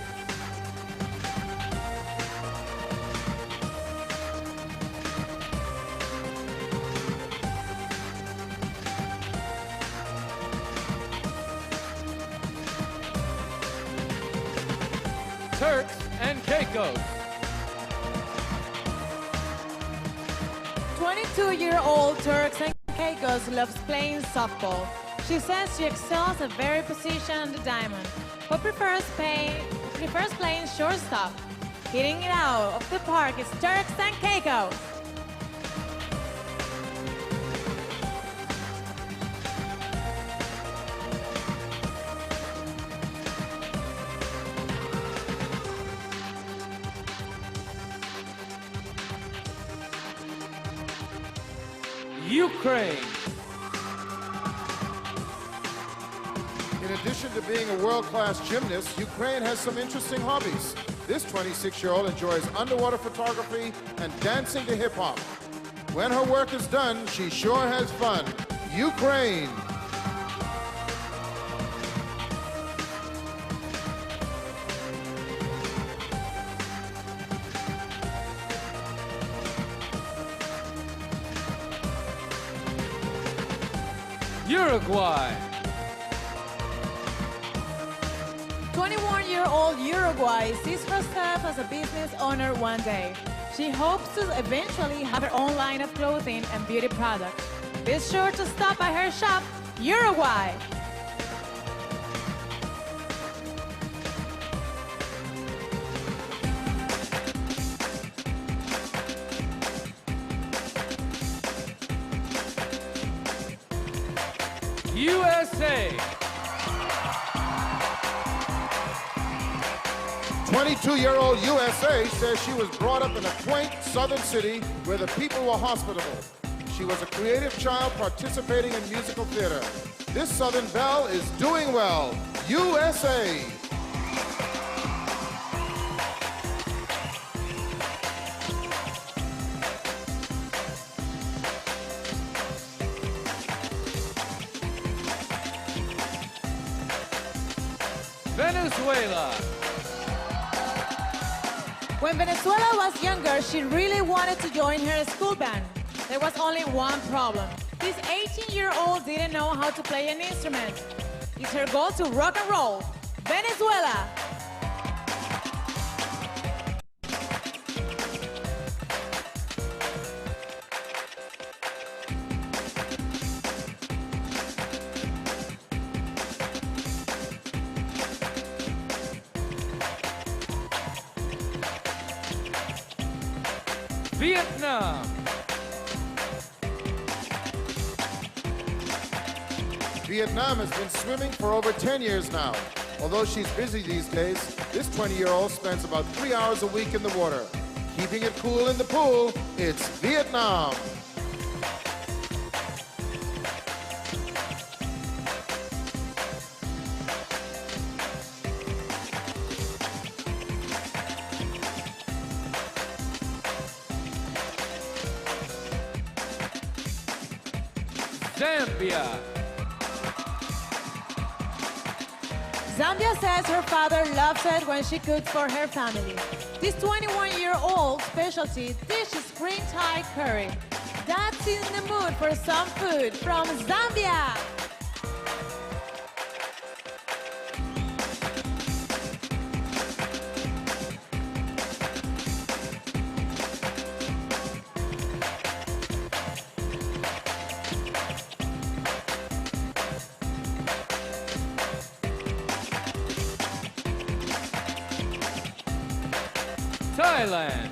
Turks and Caicos. 22-year-old Turks and Caicos loves playing softball. She says she excels at every position on the diamond, but prefers playing shortstop. Hitting it out of the park is Turks and Caicos. Ukraine. In addition to being a world-class gymnast, Ukraine has some interesting hobbies. This 26-year-old enjoys underwater photography and dancing to hip-hop. When her work is done, she sure has fun. Ukraine. Uruguay. 21-year-old Uruguay sees herself as a business owner one day. She hopes to eventually have her own line of clothing and beauty products. Be sure to stop by her shop, Uruguay. USA. 22-year-old USA says she was brought up in a quaint southern city where the people were hospitable. She was a creative child participating in musical theater. This Southern belle is doing well. USA. Venezuela. When Venezuela was younger, she really wanted to join her school band. There was only one problem. This 18-year-old didn't know how to play an instrument. It's her goal to rock and roll. Venezuela. Vietnam. Vietnam has been swimming for over 10 years now. Although she's busy these days, this 20-year-old spends about 3 hours a week in the water. Keeping it cool in the pool, it's Vietnam. Zambia. Zambia says her father loves it when she cooks for her family. This 21-year-old specialty dish is spring Thai curry. That's in the mood for some food from Zambia. Thailand.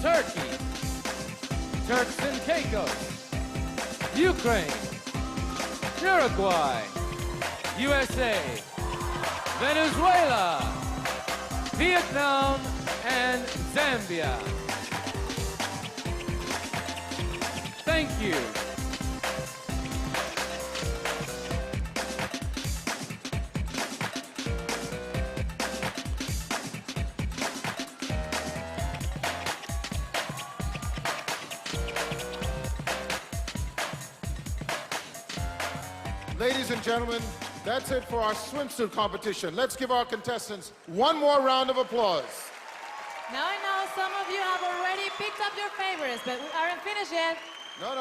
Turkey. Turks and Caicos. Ukraine. Uruguay. USA. Venezuela. Vietnam and Zambia. Thank you. Ladies and gentlemen, that's it for our swimsuit competition. Let's give our contestants one more round of applause. Now I know some of you have already picked up your favorites, but we aren't finished yet. No.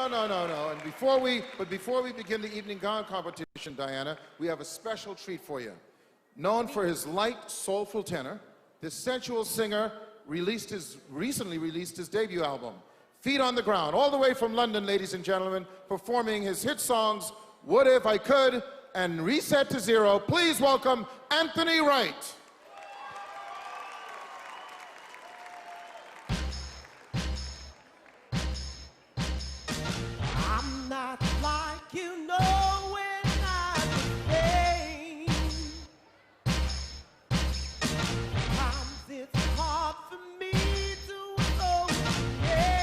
And before we begin the evening gown competition, Diana, we have a special treat for you. Known for his light, soulful tenor, this sensual singer recently released his debut album, Feet on the Ground, all the way from London, ladies and gentlemen, performing his hit songs, What If I Could and Reset to Zero. Please welcome Anthony Wright. I'm not like you know when I'm afraid. Sometimes it's hard for me to associate.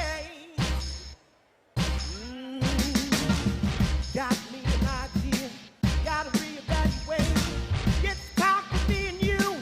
Got me an idea, gotta reevaluate. It's time for me and you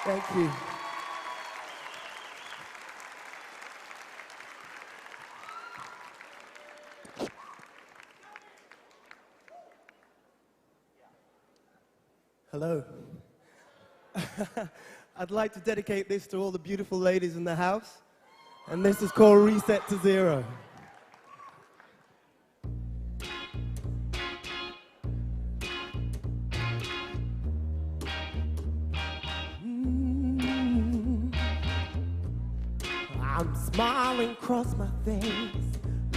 Thank you. Hello. I'd like to dedicate this to all the beautiful ladies in the house, and this is called Reset to Zero. I'm smiling across my face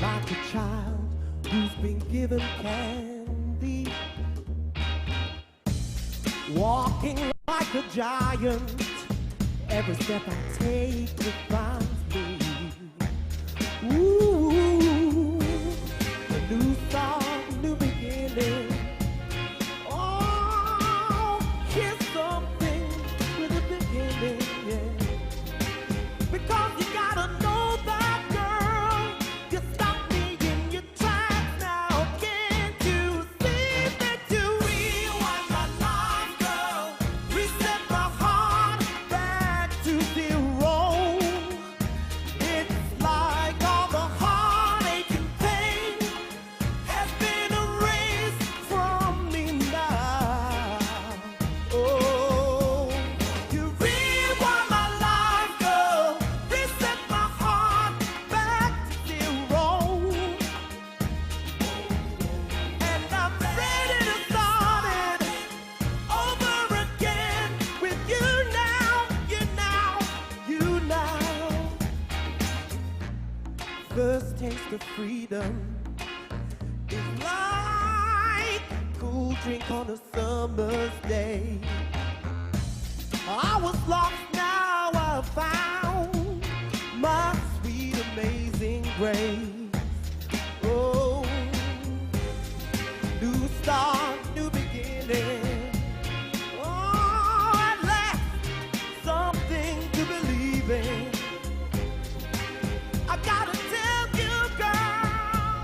like a child who's been given candy. Walking like a giant, every step I take defines me. Ooh, a new start, new beginning. Oh, here's something with a beginning, yeah. Because you gotta know that, girl, you stopped me in your tracks now. Can't you see that you rewind my life, girl? Reset my heart back to zero. It's like all the heartache and pain has been erased from me now. Oh, you rewind my life, girl. Reset my heart back to zero. And I'm ready to start it over again with you now, you now. First taste of freedom is like a cool drink on a summer's day. I was lost, now I found my sweet, amazing grace. Oh, new start, new beginning. Oh, at last, something to believe in. I gotta tell you, girl,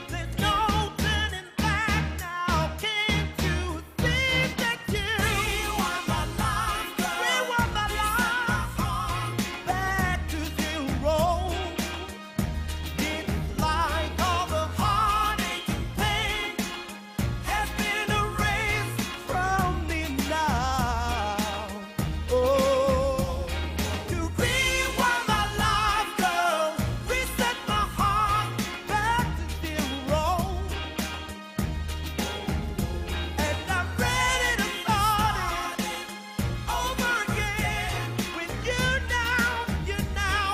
there's no turning back now. Can't you see that you rewind my life, girl? Rewind my life back to zero. It's like all the heartache and pain has been erased from me now. Oh, you rewind my life, girl. Reset my heart back to zero. And I'm ready to start it over again with you now, you now.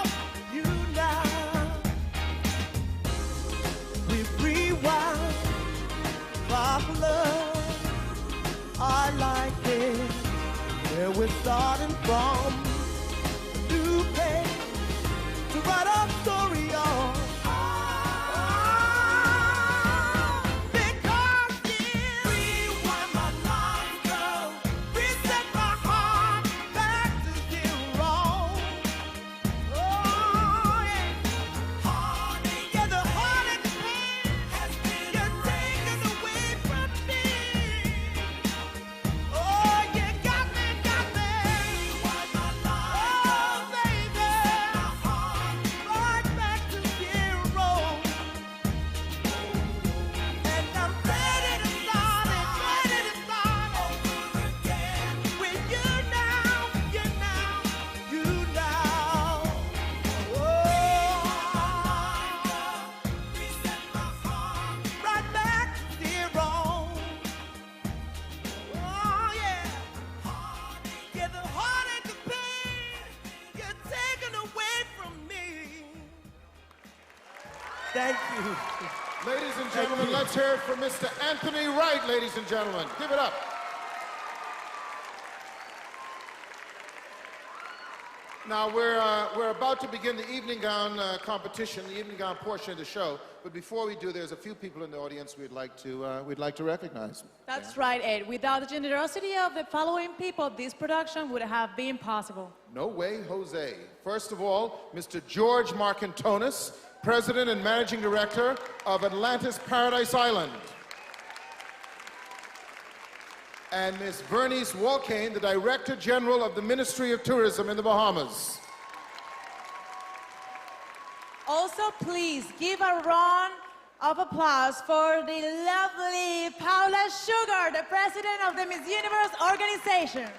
We rewind our love. I like it where we're starting from. New page to write our story on. Because you rewind my life, girl. Reset my heart back to zero. Oh, yeah. Heartache, yeah, the heartache and pain has been taken away from me. Oh, you got me. Rewind my life, oh, baby. My heart right back to zero. And I'm ready to start it over again with you now, you now. Oh, reset my heart right back to zero. Oh, yeah. Yeah, the heartache and pain you're taken away from me. Thank you. Ladies and gentlemen, let's hear it for Mr. Anthony Wright, ladies and gentlemen. Give it up. Now, we're about to begin the evening gown competition, the evening gown portion of the show. But before we do, there's a few people in the audience we'd like to recognize. That's right, Ed. Without the generosity of the following people, this production would have been possible. No way, Jose. First of all, Mr. George Marcantonis, President and Managing Director of Atlantis Paradise Island. and Miss Bernice Walkane, the Director General of the Ministry of Tourism in the Bahamas. Also, please give a round of applause for the lovely Paula Sugar, the president of the Miss Universe organization.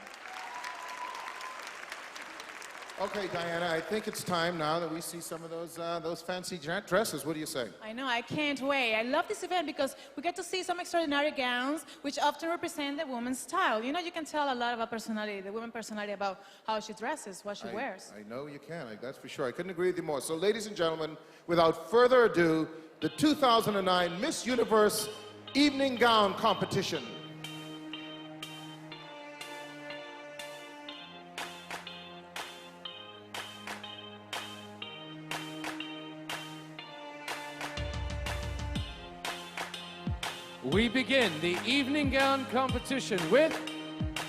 Okay, Diana, I think it's time now that we see some of those fancy dresses. What do you say? I know, I can't wait. I love this event because we get to see some extraordinary gowns which often represent the woman's style. You know, you can tell a lot about personality, the woman's personality, about how she dresses, what she wears. I know you can, that's for sure. I couldn't agree with you more. So, ladies and gentlemen, without further ado, the 2009 Miss Universe Evening Gown Competition. We begin the evening gown competition with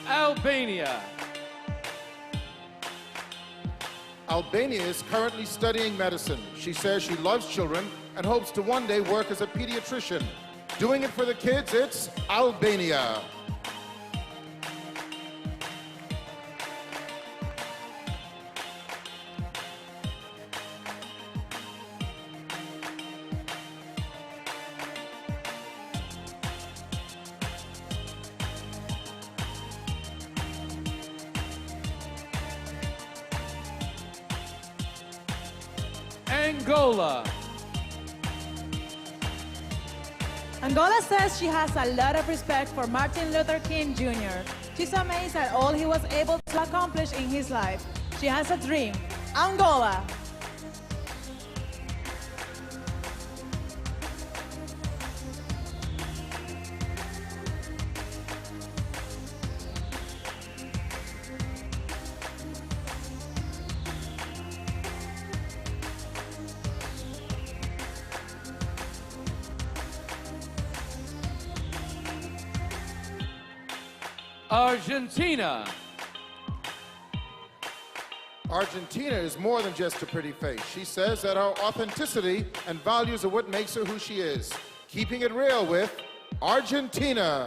Albania. Albania is currently studying medicine. She says she loves children and hopes to one day work as a pediatrician. Doing it for the kids, it's Albania. Angola. Angola says she has a lot of respect for Martin Luther King Jr. She's amazed at all he was able to accomplish in his life. She has a dream. Angola. Argentina. Argentina is more than just a pretty face. She says that her authenticity and values are what makes her who she is. Keeping it real with Argentina.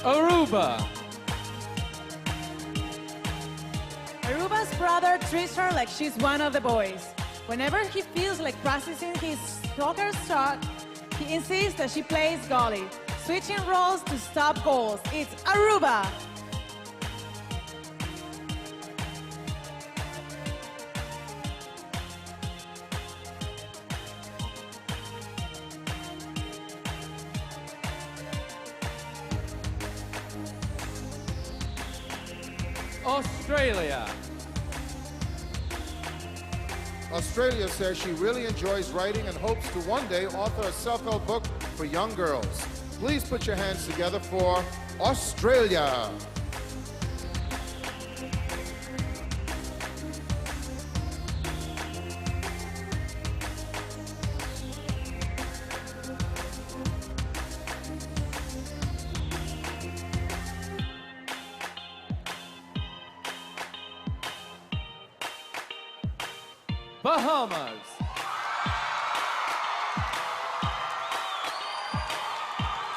Aruba. Aruba's brother treats her like she's one of the boys. Whenever he feels like practicing his soccer shot, he insists that she plays goalie, switching roles to stop goals. It's Aruba. Australia. Australia says she really enjoys writing and hopes to one day author a self-help book for young girls. Please put your hands together for Australia. Bahamas.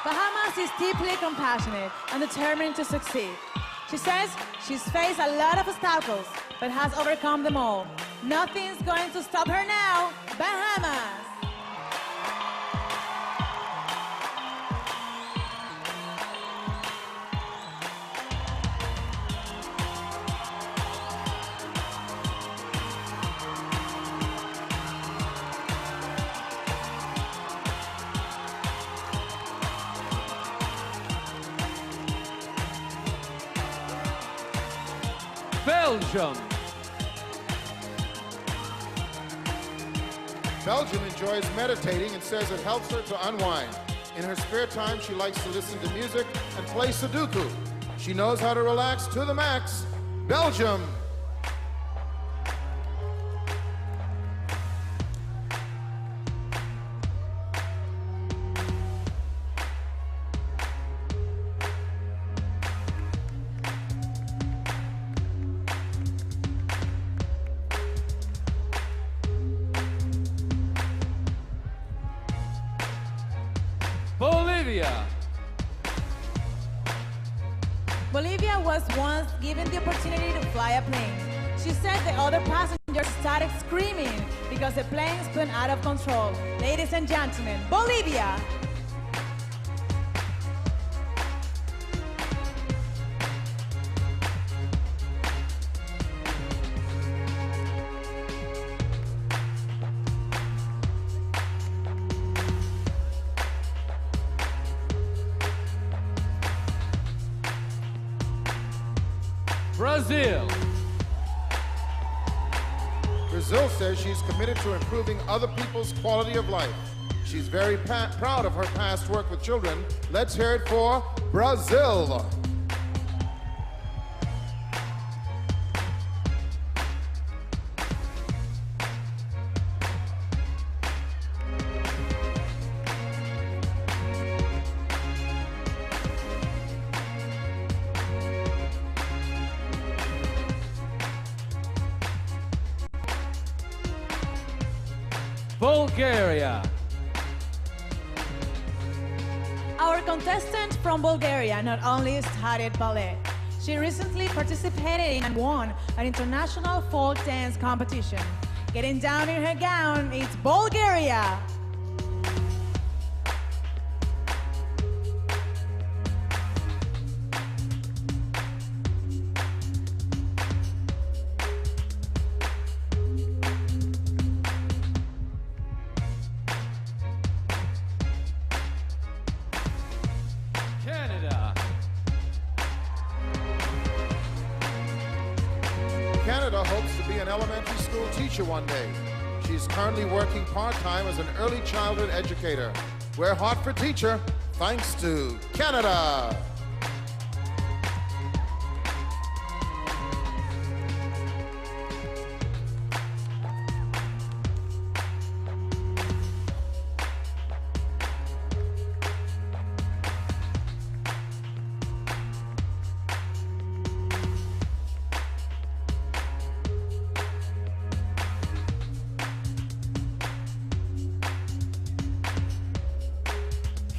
Bahamas is deeply compassionate and determined to succeed. She says she's faced a lot of obstacles, but has overcome them all. Nothing's going to stop her now. Bahamas. Belgium. Belgium enjoys meditating and says it helps her to unwind. In her spare time, she likes to listen to music and play Sudoku. She knows how to relax to the max. Belgium. Bolivia. Bolivia was once given the opportunity to fly a plane. She said the other passengers started screaming because the plane spun out of control. Ladies and gentlemen, Bolivia. Brazil. Brazil says she's committed to improving other people's quality of life. She's very proud of her past work with children. Let's hear it for Brazil. Bulgaria. Our contestant from Bulgaria not only studied ballet, she recently participated in and won an international folk dance competition. Getting down in her gown, it's Bulgaria. Canada. Canada hopes to be an elementary school teacher one day. She's currently working part-time as an early childhood educator. We're hot for teacher, thanks to Canada.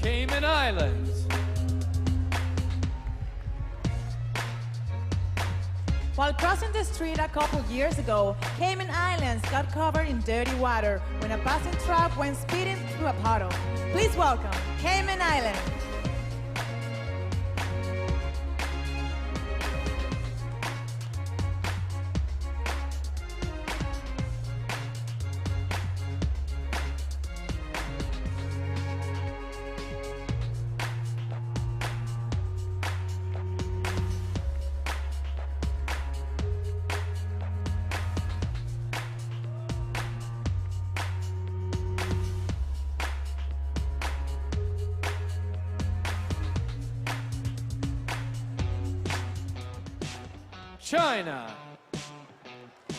Cayman Islands. While crossing the street a couple years ago, Cayman Islands got covered in dirty water when a passing truck went speeding through a puddle. Please welcome Cayman Islands. China.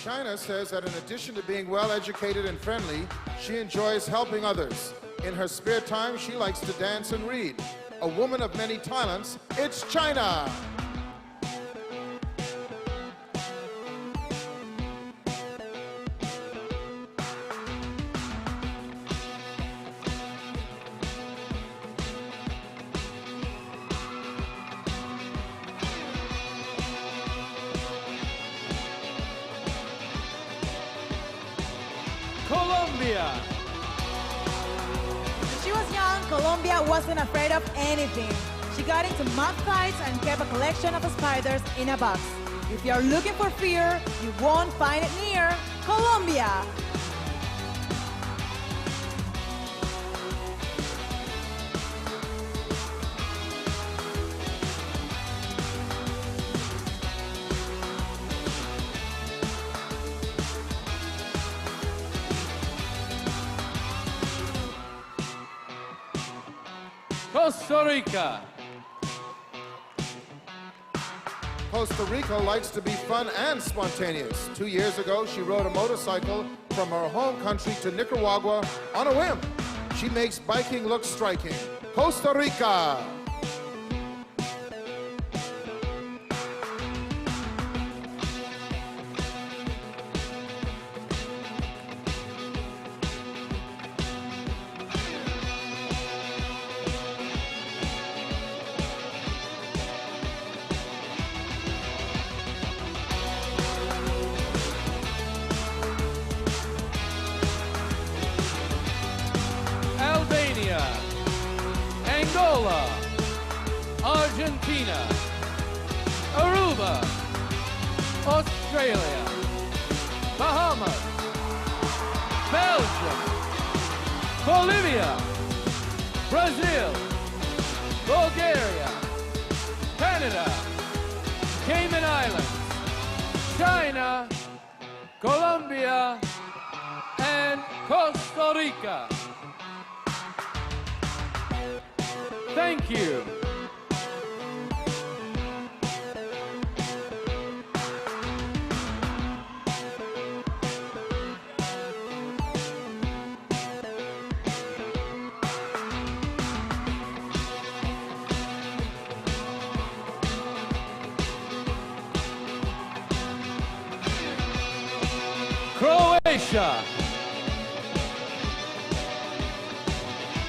China says that in addition to being well-educated and friendly, she enjoys helping others. In her spare time, she likes to dance and read. A woman of many talents, it's China. Colombia. When she was young, Colombia wasn't afraid of anything. She got into mob fights and kept a collection of spiders in a box. If you're looking for fear, you won't find it near Colombia. Costa Rica. Costa Rica likes to be fun and spontaneous. 2 years ago, she rode a motorcycle from her home country to Nicaragua on a whim. She makes biking look striking. Costa Rica. China, Angola, Argentina, Aruba, Australia, Bahamas, Belgium, Bolivia, Brazil, Bulgaria, Canada, Cayman Islands, China, Colombia, and Costa Rica. Thank you. Croatia.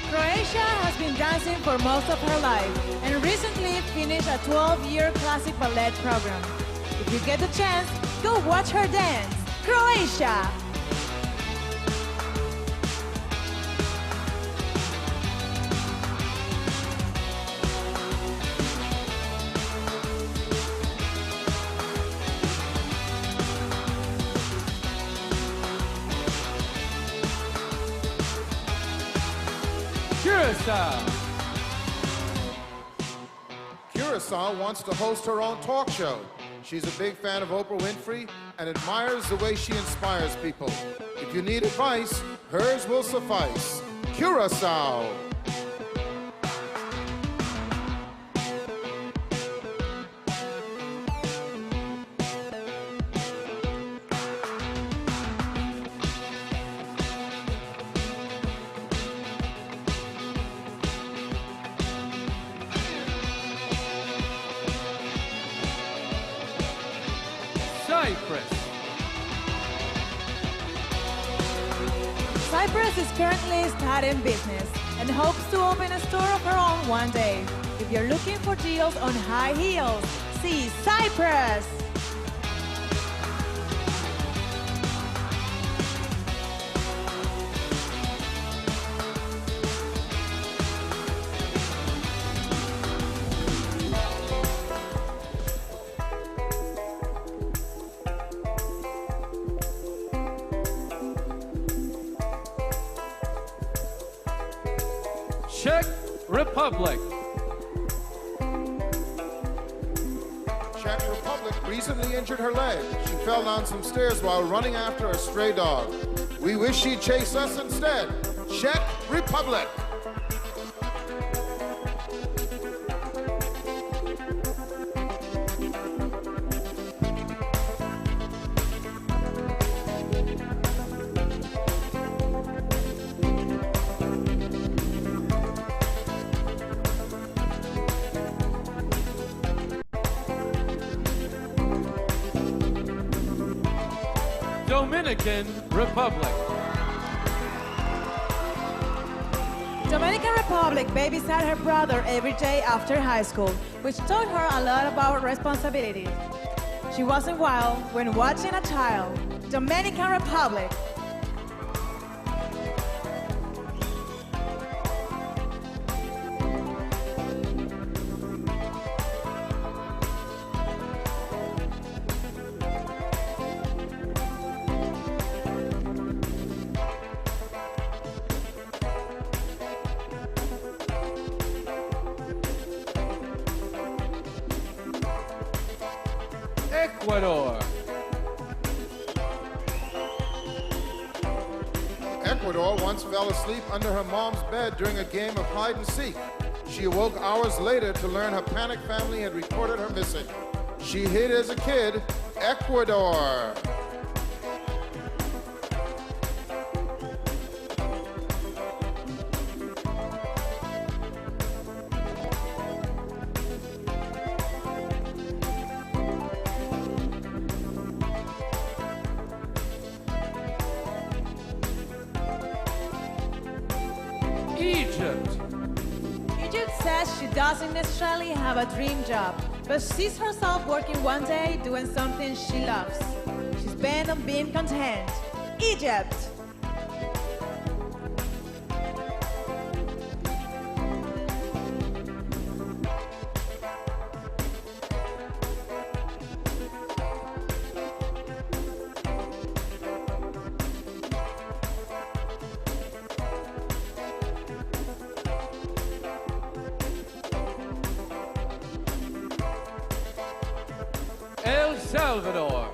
Croatia has been dancing for most of her life and recently finished a 12-year classic ballet program. If you get the chance, go watch her dance. Croatia! Curacao. Curacao wants to host her own talk show. She's a big fan of Oprah Winfrey and admires the way she inspires people. If you need advice, hers will suffice. Curacao. Cyprus. Cyprus is currently starting business and hopes to open a store of her own one day. If you're looking for deals on high heels, see Cyprus! Czech Republic. Czech Republic recently injured her leg. She fell down some stairs while running after a stray dog. We wish she'd chase us instead. Czech Republic. Dominican Republic. Dominican Republic babysat her brother every day after high school, which taught her a lot about responsibility. She wasn't wild when watching a child. Dominican Republic. Ecuador. Ecuador once fell asleep under her mom's bed during a game of hide and seek. She awoke hours later to learn her panicked family had reported her missing. She hid as a kid. Ecuador. Egypt. Egypt says she doesn't necessarily have a dream job, but sees herself working one day doing something she loves. She's bent on being content. Egypt. Salvador.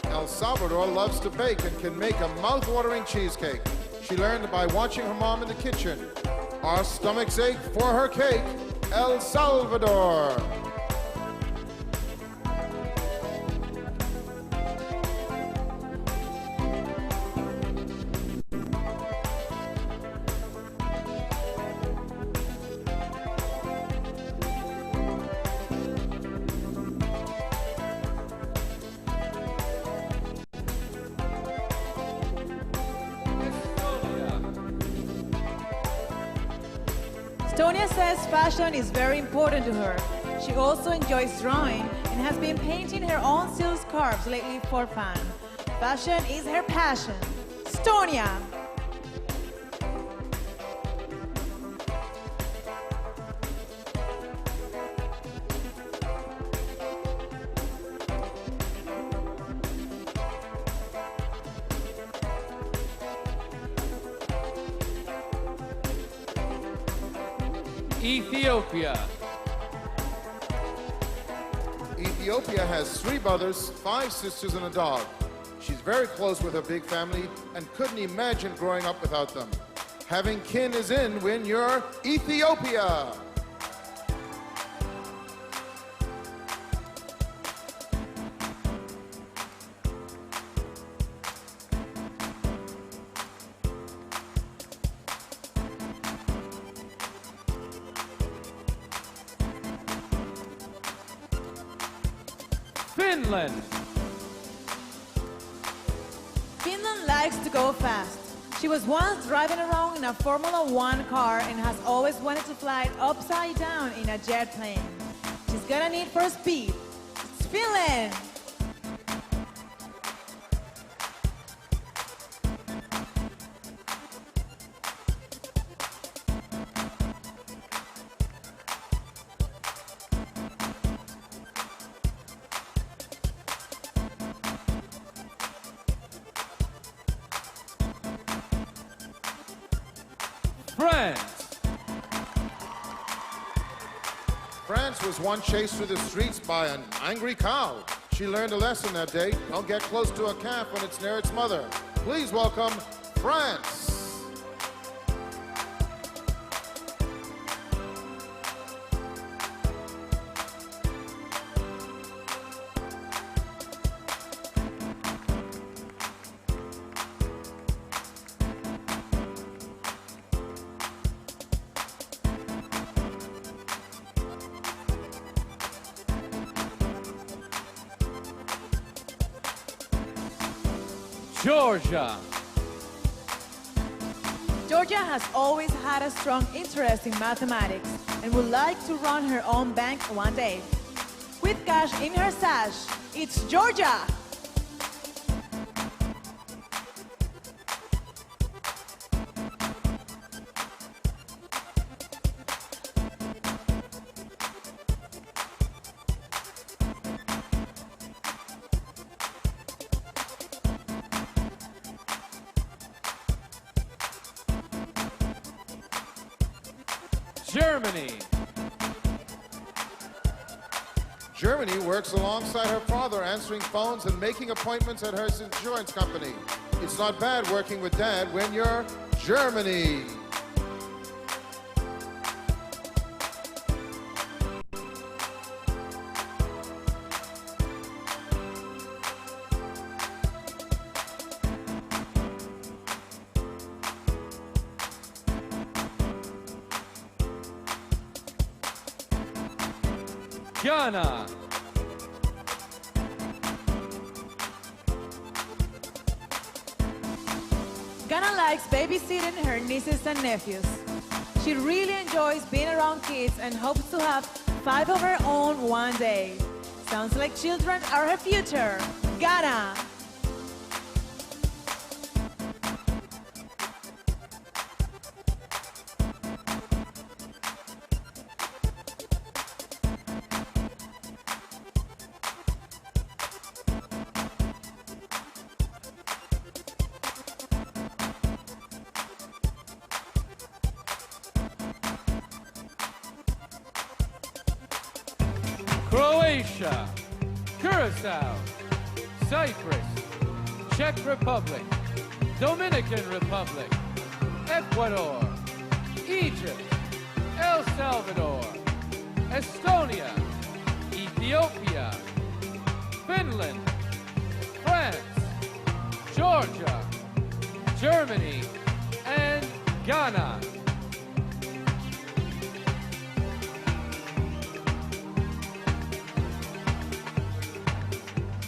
El Salvador loves to bake and can make a mouth-watering cheesecake. She learned by watching her mom in the kitchen. Our stomachs ache for her cake, El Salvador. Estonia says fashion is very important to her. She also enjoys drawing and has been painting her own silk scarves lately for fun. Fashion is her passion. Estonia! Ethiopia. Ethiopia has 3 brothers, 5 sisters, and a dog. She's very close with her big family and couldn't imagine growing up without them. Having kin is in when you're Ethiopia. Finland. Finland likes to go fast. She was once driving around in a Formula One car and has always wanted to fly upside down in a jet plane. She's got a need for speed. It's Finland! France. France was once chased through the streets by an angry cow. She learned a lesson that day. Don't get close to a calf when it's near its mother. Please welcome France. Georgia. Georgia has always had a strong interest in mathematics and would like to run her own bank one day. With cash in her sash, it's Georgia! Germany. Germany works alongside her father, answering phones and making appointments at her insurance company. It's not bad working with Dad when you're Germany. Ghana. Ghana likes babysitting her nieces and nephews. She really enjoys being around kids and hopes to have 5 of her own one day. Sounds like children are her future. Ghana! Croatia. Croatia, Curacao, Cyprus, Czech Republic, Dominican Republic, Ecuador, Egypt, El Salvador, Estonia, Ethiopia, Finland, France, Georgia, Germany, and Ghana.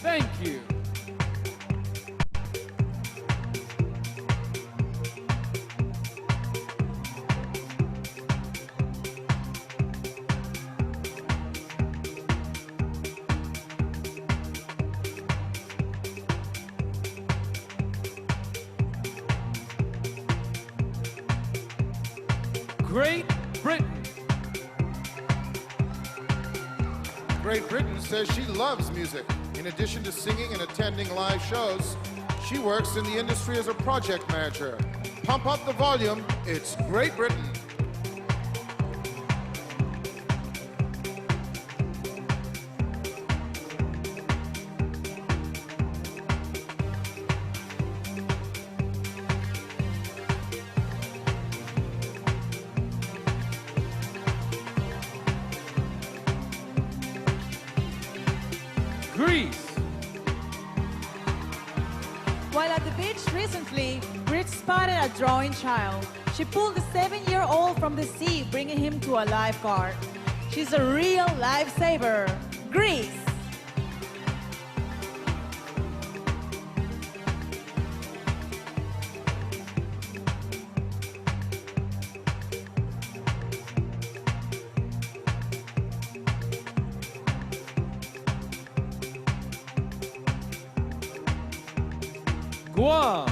Thank you. Great Britain. Great Britain says she loves music. In addition to singing and attending live shows, she works in the industry as a project manager. Pump up the volume, it's Great Britain. Greece. While at the beach recently, Brit spotted a drowning child. She pulled the 7-year-old from the sea, bringing him to a lifeguard. She's a real lifesaver. Greece. Guam.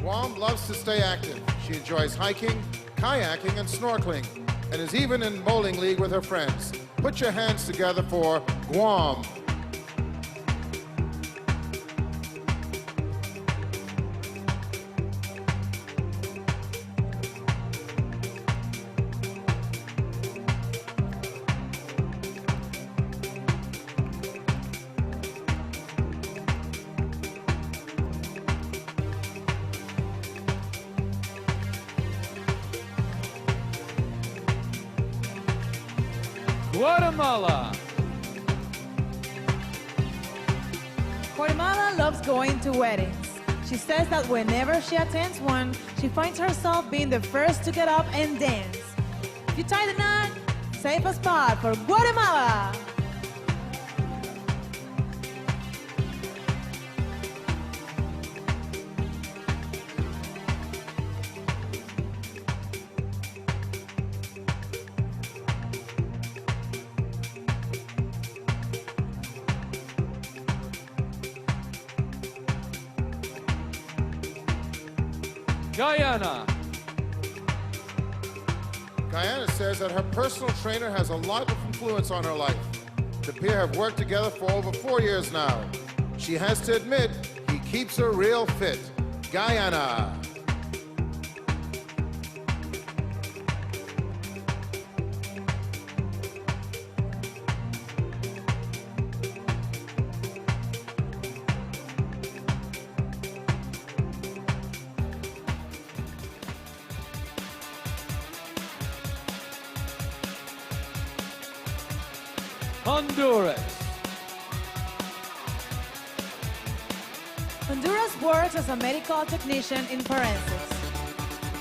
Guam loves to stay active. She enjoys hiking, kayaking, and snorkeling, and is even in bowling league with her friends. Put your hands together for Guam. Guatemala. Guatemala loves going to weddings. She says that whenever she attends one, she finds herself being the first to get up and dance. If you tie the knot, save a spot for Guatemala. Guyana. Guyana says that her personal trainer has a lot of influence on her life. The pair have worked together for over 4 years now. She has to admit, he keeps her real fit. Guyana. Honduras. Honduras works as a medical technician in forensics.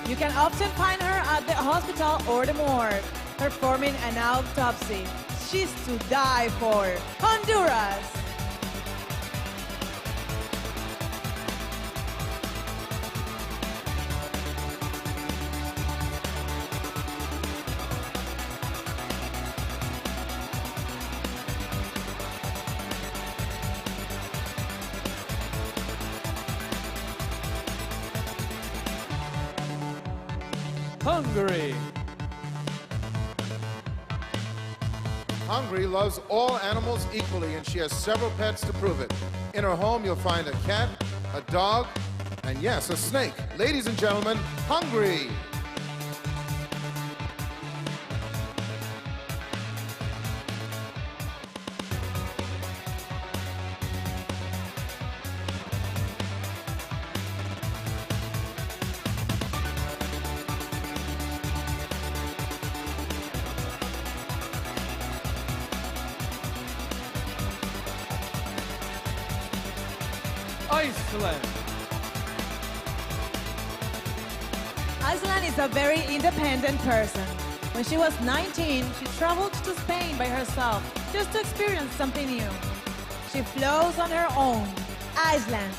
You can often find her at the hospital or the morgue, performing an autopsy. She's to die for. Honduras! Hungary. Hungary loves all animals equally, and she has several pets to prove it. In her home, you'll find a cat, a dog, and yes, a snake. Ladies and gentlemen, Hungary. Iceland. Iceland is a very independent person. When she was 19, she traveled to Spain by herself just to experience something new. She flows on her own. Iceland.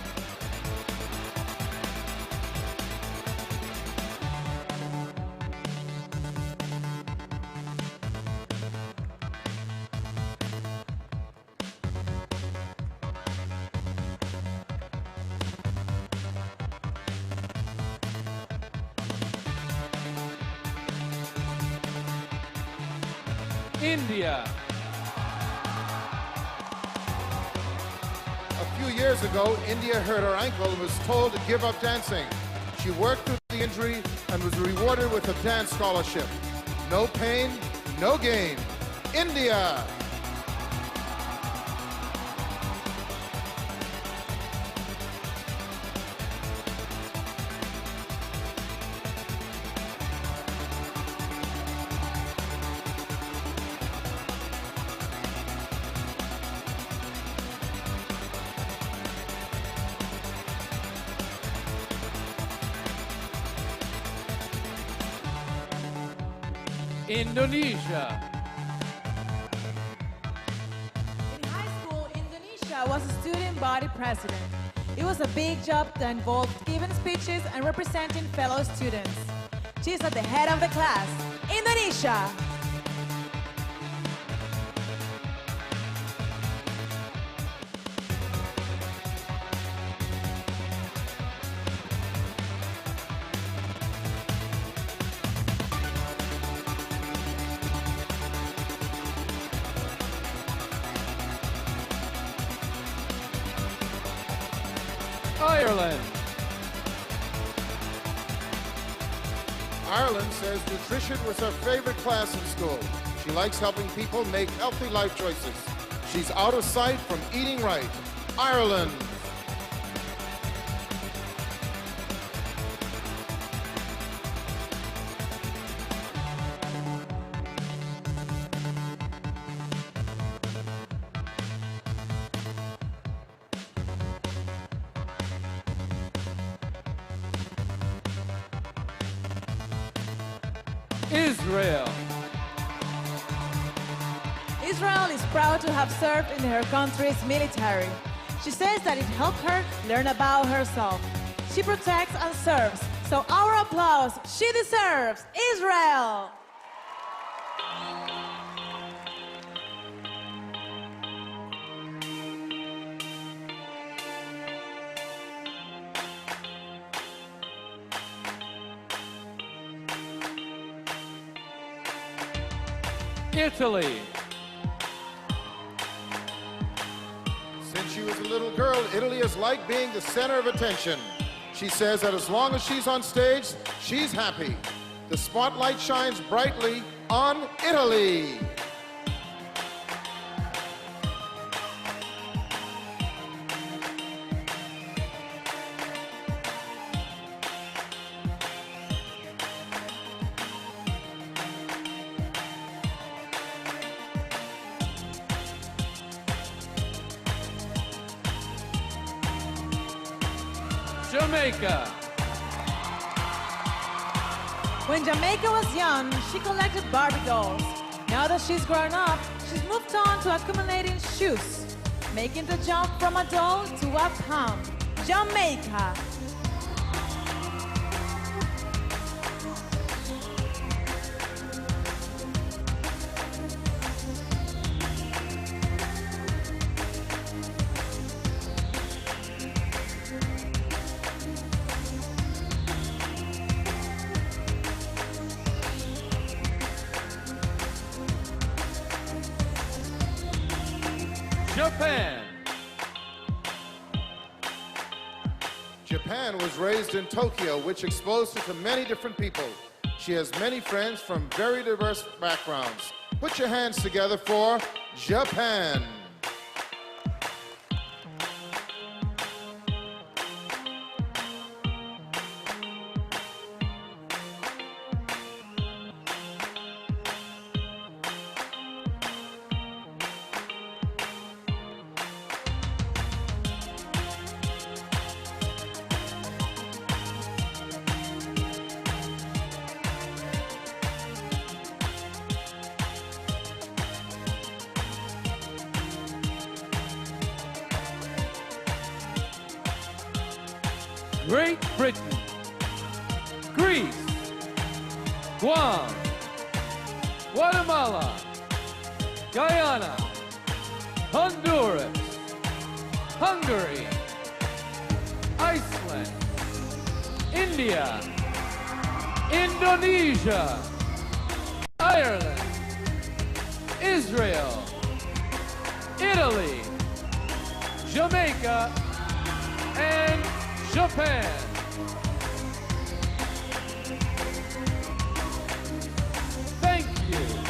India. A few years ago, India hurt her ankle and was told to give up dancing. She worked through the injury and was rewarded with a dance scholarship. No pain, no gain. India. Indonesia. In high school, Indonesia was a student body president. It was a big job that involved giving speeches and representing fellow students. She's at the head of the class. Indonesia. Ireland. Ireland says nutrition was her favorite class in school. She likes helping people make healthy life choices. She's out of sight from eating right. Ireland. Israel. Israel is proud to have served in her country's military. She says that it helped her learn about herself. She protects and serves, so our applause she deserves. Israel! Italy. Since she was a little girl, Italy has liked being the center of attention. She says that as long as she's on stage, she's happy. The spotlight shines brightly on Italy. Jamaica. When Jamaica was young, she collected Barbie dolls. Now that she's grown up, she's moved on to accumulating shoes, making the jump from a doll to a pound. Jamaica. Japan. Japan was raised in Tokyo, which exposed her to many different people. She has many friends from very diverse backgrounds. Put your hands together for Japan. Great Britain, Greece, Guam, Guatemala, Guyana, Honduras, Hungary, Iceland, India, Indonesia, Ireland, Israel, Italy, Jamaica, and Japan. Thank you.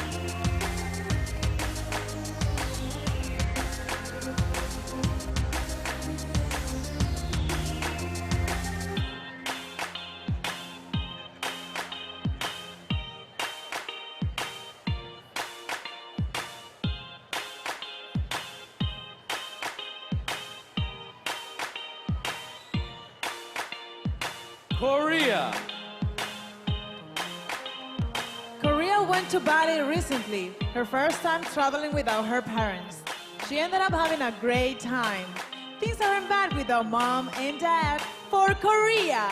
Korea. Korea went to Bali recently, her first time traveling without her parents. She ended up having a great time. Things aren't bad without mom and dad for Korea.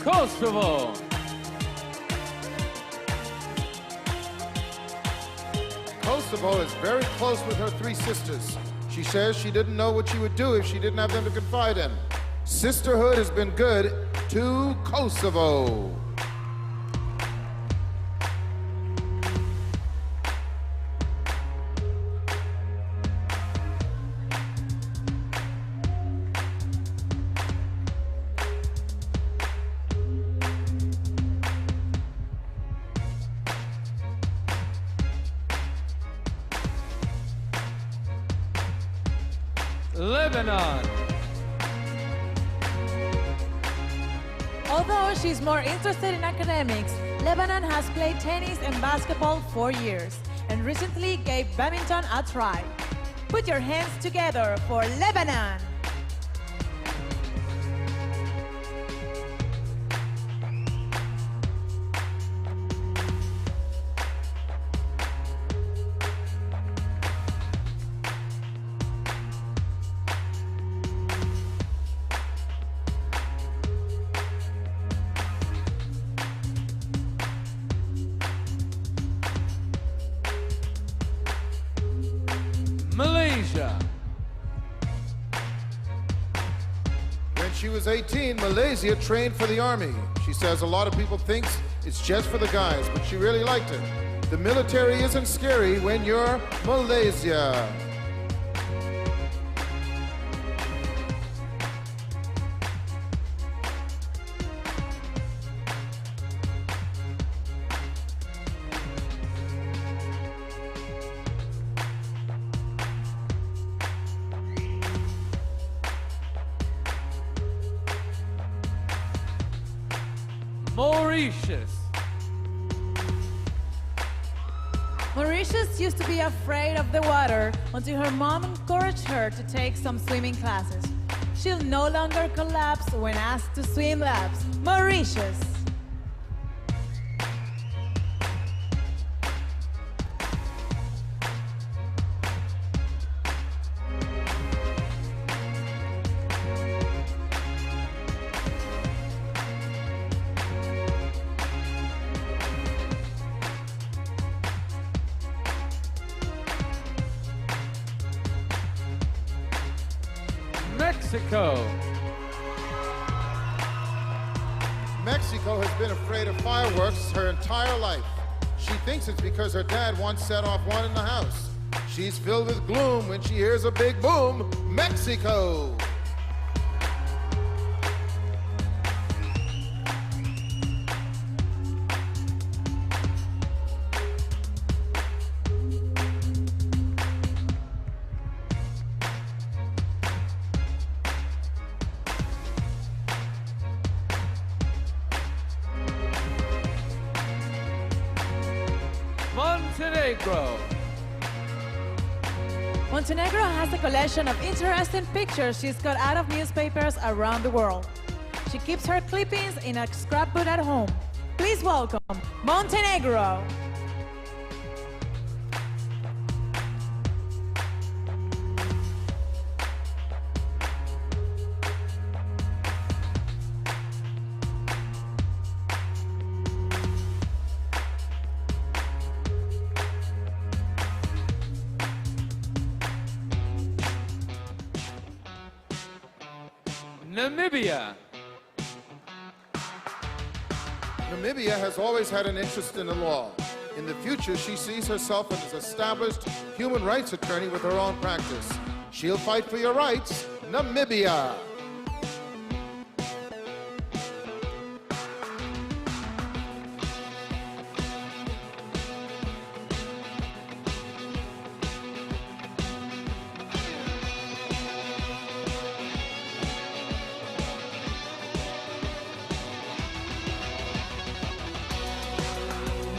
Kosovo. Kosovo is very close with her three sisters. She says she didn't know what she would do if she didn't have them to confide in. Sisterhood has been good to Kosovo. Lebanon. Although she's more interested in academics, Lebanon has played tennis and basketball for years and recently gave badminton a try. Put your hands together for Lebanon! Malaysia. When she was 18, Malaysia trained for the army. She says a lot of people think it's just for the guys, but she really liked it. The military isn't scary when you're Malaysia. Mauritius. Mauritius used to be afraid of the water until her mom encouraged her to take some swimming classes. She'll no longer collapse when asked to swim laps. Mauritius. Mexico. Mexico has been afraid of fireworks her entire life. She thinks it's because her dad once set off one in the house. She's filled with gloom when she hears a big boom. Mexico. Montenegro. Montenegro has a collection of interesting pictures she's got out of newspapers around the world. She keeps her clippings in a scrapbook at home. Please welcome Montenegro. Namibia. Namibia has always had an interest in the law. In the future, she sees herself as an established human rights attorney with her own practice. She'll fight for your rights, Namibia.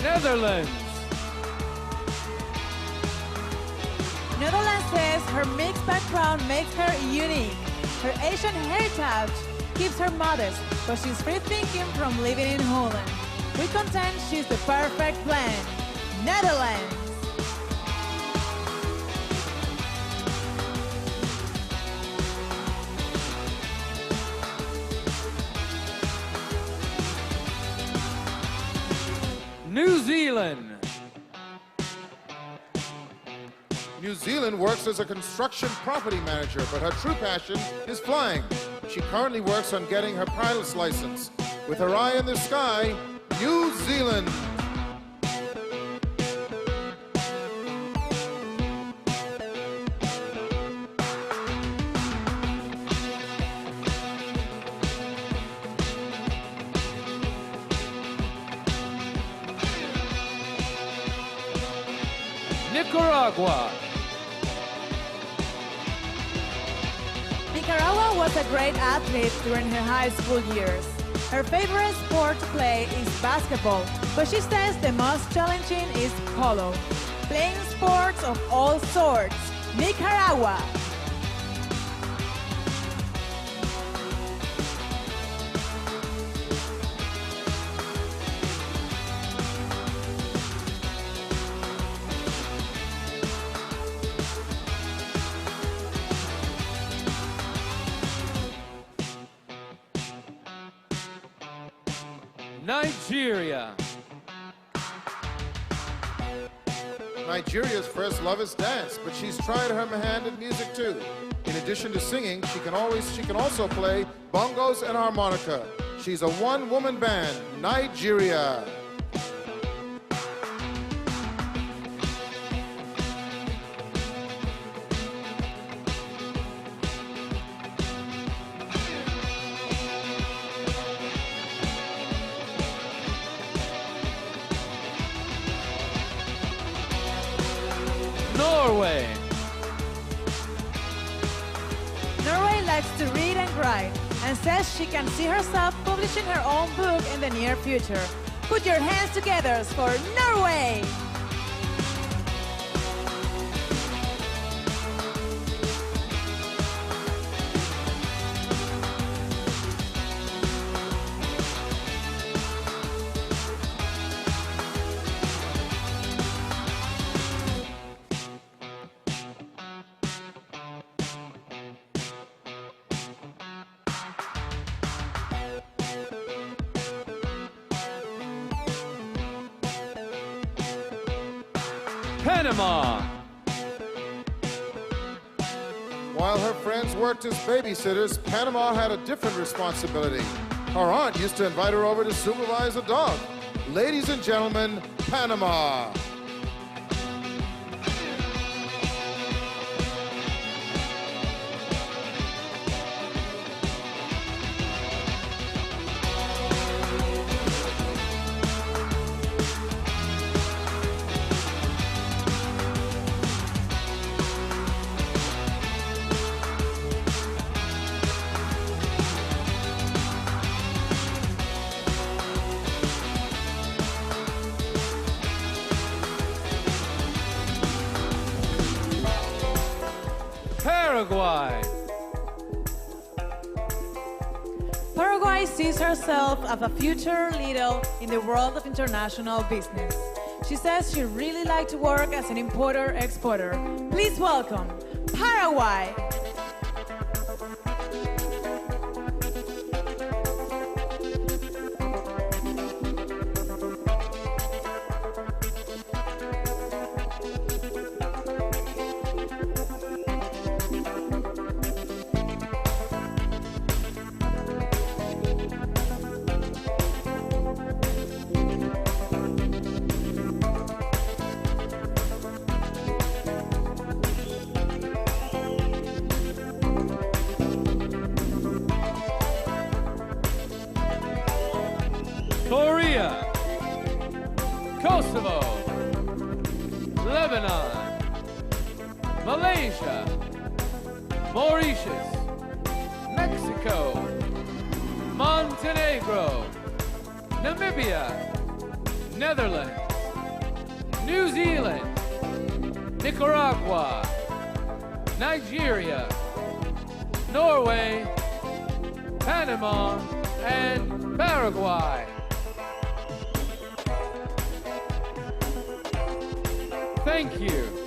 Netherlands. Netherlands says her mixed background makes her unique. Her Asian heritage keeps her modest, but she's free-thinking from living in Holland. We contend she's the perfect blend. Netherlands. New Zealand. New Zealand works as a construction property manager, but her true passion is flying. She currently works on getting her pilot's license. With her eye in the sky, New Zealand. Nicaragua. Nicaragua was a great athlete during her high school years. Her favorite sport to play is basketball, but she says the most challenging is polo. Playing sports of all sorts. Nicaragua. Nigeria. Nigeria's first love is dance, but she's tried her hand at music too. In addition to singing, she can also play bongos and harmonica. She's a one-woman band, Nigeria. Norway. Norway likes to read and write and says she can see herself publishing her own book in the near future. Put your hands together for Norway! Panama. While her friends worked as babysitters, Panama had a different responsibility. Her aunt used to invite her over to supervise a dog. Ladies and gentlemen, Panama. Paraguay. Paraguay sees herself as a future leader in the world of international business. She says she really likes to work as an importer-exporter. Please welcome Paraguay. Korea, Kosovo, Lebanon, Malaysia, Mauritius, Mexico, Montenegro, Namibia, Netherlands, New Zealand, Nicaragua, Nigeria, Norway, Panama, and Paraguay. Thank you.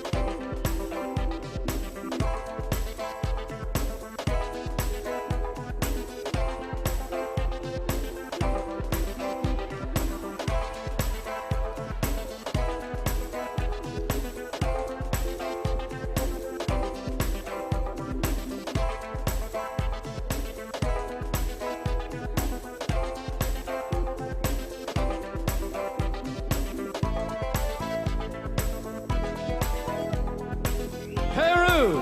Peru.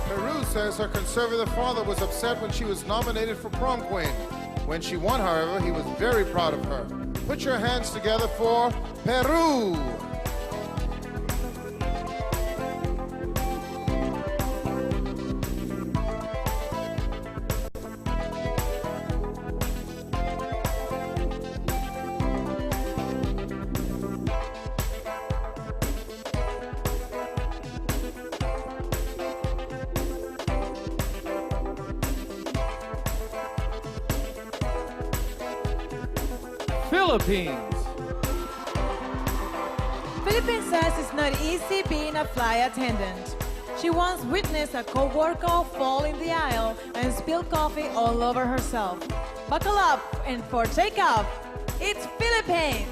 Peru says her conservative father was upset when she was nominated for prom queen. When she won, however, he was very proud of her. Put your hands together for Peru. Philippines. Philippines says it's not easy being a flight attendant. She once witnessed a co-worker fall in the aisle and spill coffee all over herself. Buckle up and for takeoff, it's Philippines!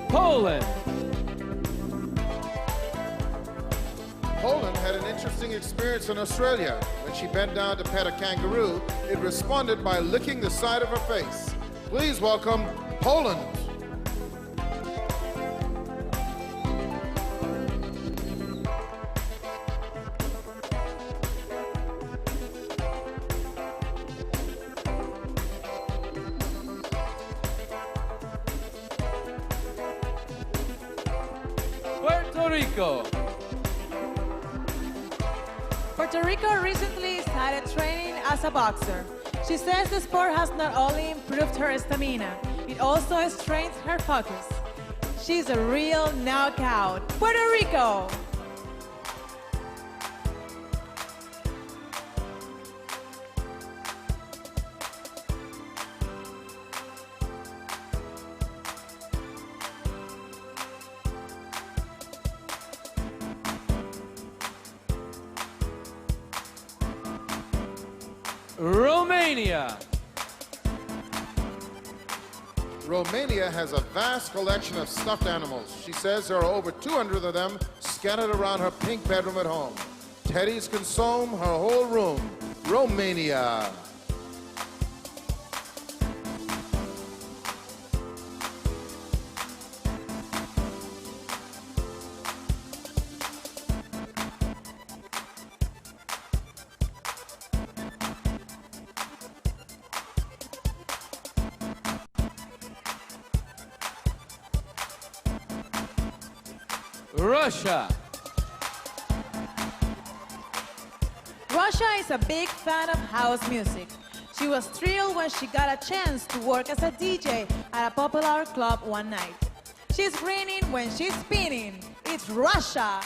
Poland. Poland had an interesting experience in Australia. When she bent down to pet a kangaroo, it responded by licking the side of her face. Please welcome Poland. Puerto Rico. Puerto Rico recently started training as a boxer. She says the sport has not only improved her stamina, it also strengthened her focus. She's a real knockout. Puerto Rico! Romania. Romania has a vast collection of stuffed animals. She says there are over 200 of them scattered around her pink bedroom at home. Teddies consume her whole room. Romania. Russia. Russia is a big fan of house music. She was thrilled when she got a chance to work as a DJ at a popular club one night. She's grinning when she's spinning. It's Russia.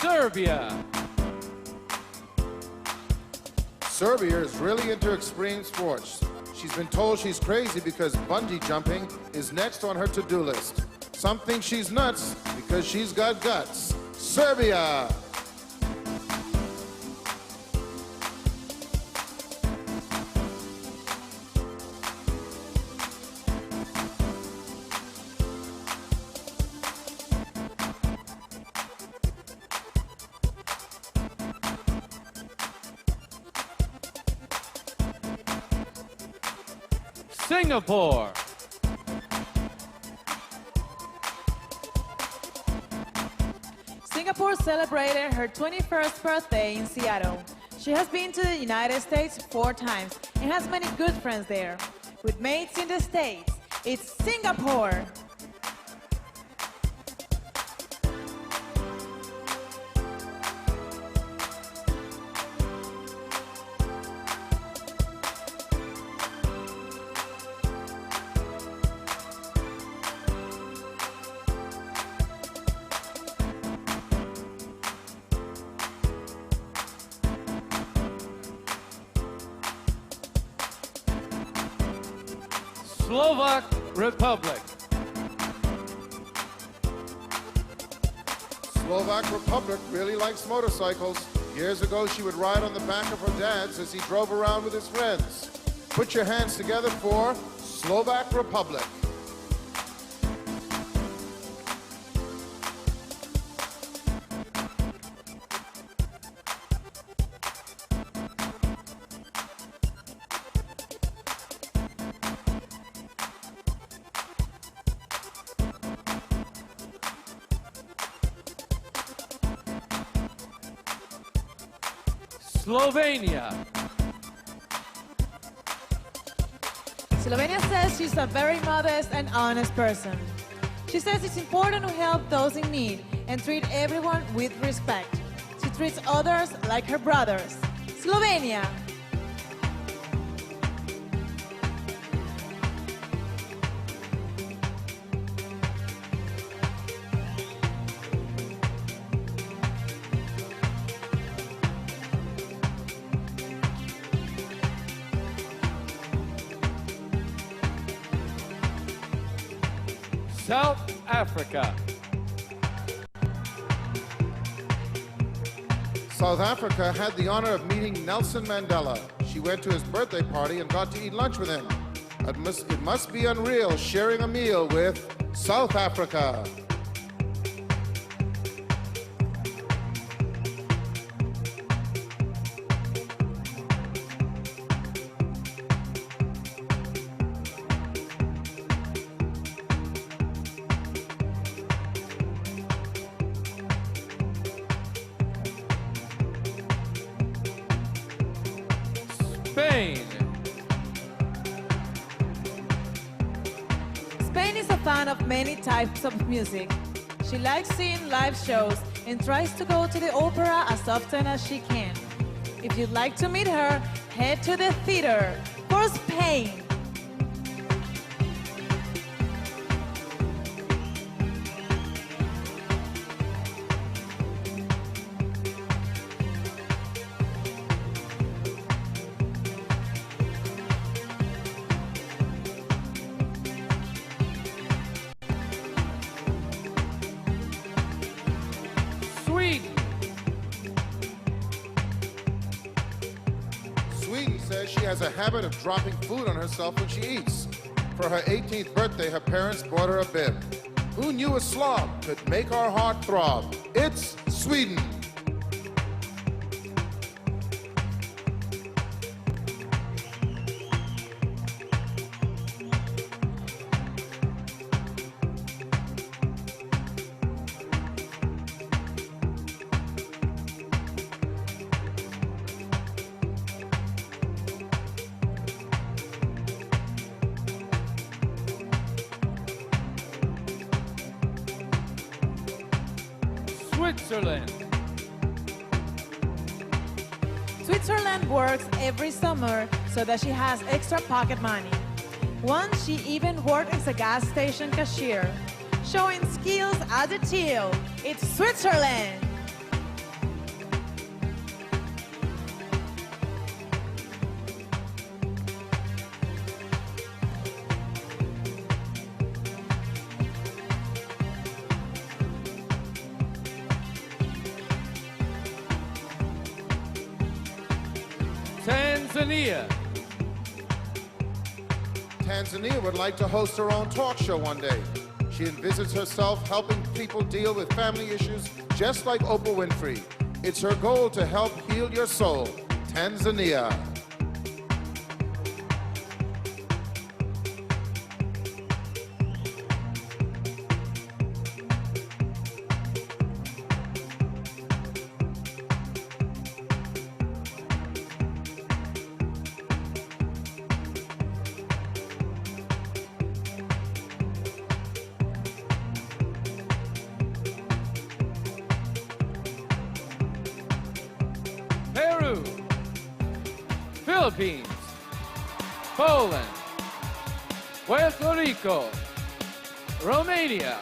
Serbia. Serbia is really into extreme sports. She's been told she's crazy because bungee jumping is next on her to-do list. Some think she's nuts because she's got guts. Serbia! Singapore. Singapore celebrated her 21st birthday in Seattle. She has been to the United States 4 times and has many good friends there. With mates in the States, it's Singapore. Slovak Republic. Slovak Republic really likes motorcycles. Years ago, she would ride on the back of her dad's as he drove around with his friends. Put your hands together for Slovak Republic. Slovenia. Slovenia says she's a very modest and honest person. She says it's important to help those in need and treat everyone with respect. She treats others like her brothers. Slovenia. South Africa. South Africa had the honor of meeting Nelson Mandela. She went to his birthday party and got to eat lunch with him. It must be unreal sharing a meal with South Africa. Spain. Spain is a fan of many types of music. She likes seeing live shows and tries to go to the opera as often as she can. If you'd like to meet her, head to the theater for Spain. Sweden. Sweden says she has a habit of dropping food on herself when she eats. For her 18th birthday, her parents bought her a bib. Who knew a slob could make our heart throb? It's Sweden. Switzerland. Switzerland works every summer so that she has extra pocket money. Once she even worked as a gas station cashier. Showing skills as a chill, it's Switzerland! Tanzania. Tanzania would like to host her own talk show one day. She envisaged herself helping people deal with family issues just like Oprah Winfrey. It's her goal to help heal your soul. Tanzania. Peru, Philippines, Poland, Puerto Rico, Romania,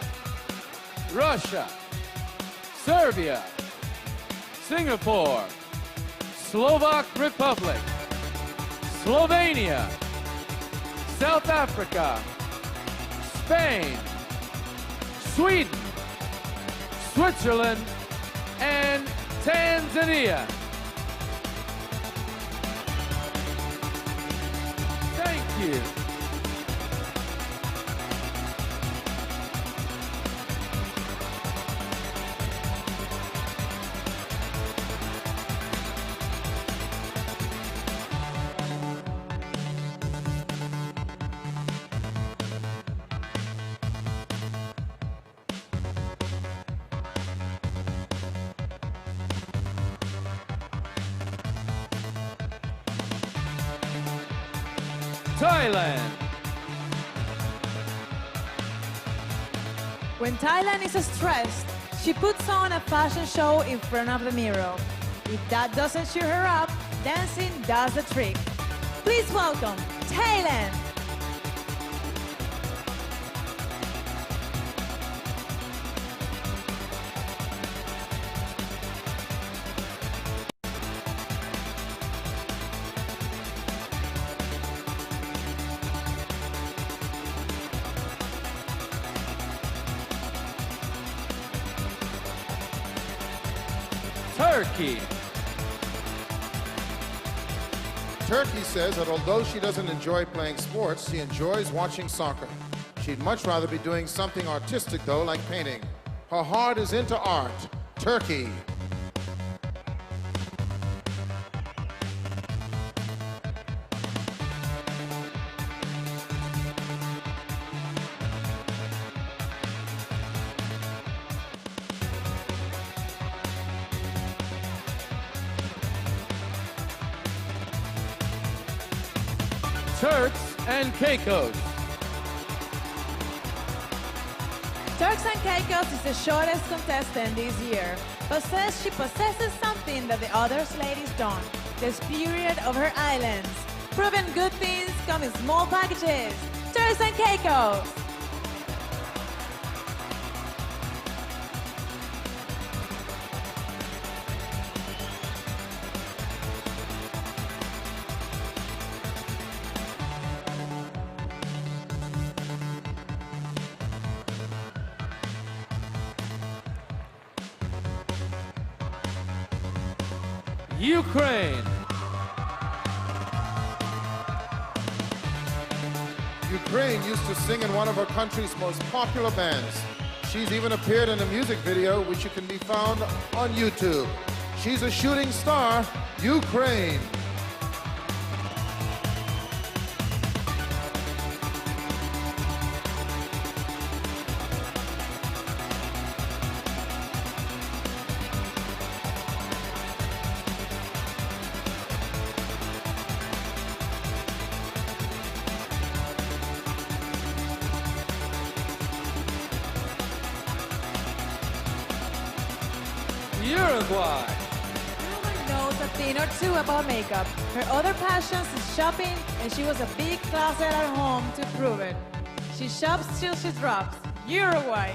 Russia, Serbia, Singapore, Slovak Republic, Slovenia, South Africa, Spain, Sweden, Switzerland, and Tanzania. Thank you. Thailand. When Thailand is stressed, she puts on a fashion show in front of the mirror. If that doesn't cheer her up, dancing does the trick. Please welcome Thailand. Turkey. Turkey says that although she doesn't enjoy playing sports, she enjoys watching soccer. She'd much rather be doing something artistic, though, like painting. Her heart is into art. Turkey. Turks and Caicos. Turks and Caicos is the shortest contestant this year, but says she possesses something that the other ladies don't, the spirit of her islands. Proven good things come in small packages. Turks and Caicos. Ukraine. Ukraine used to sing in one of her country's most popular bands. She's even appeared in a music video which can be found on YouTube. She's a shooting star, Ukraine. Uruguay. Uruguay knows a thing or two about makeup. Her other passions is shopping, and she was a big closet at home to prove it. She shops till she drops. Uruguay.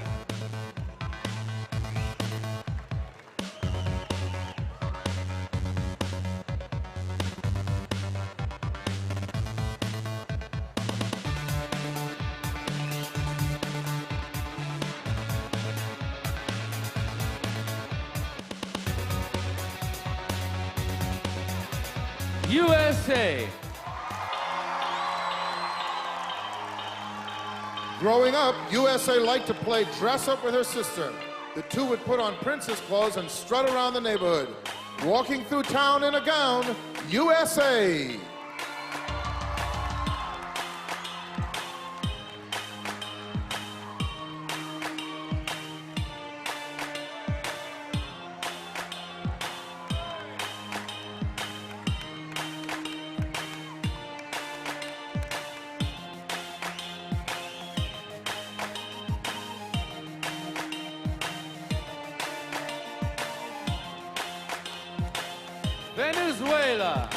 USA. Growing up, USA liked to play dress up with her sister. The two would put on princess clothes and strut around the neighborhood. Walking through town in a gown, USA. Venezuela.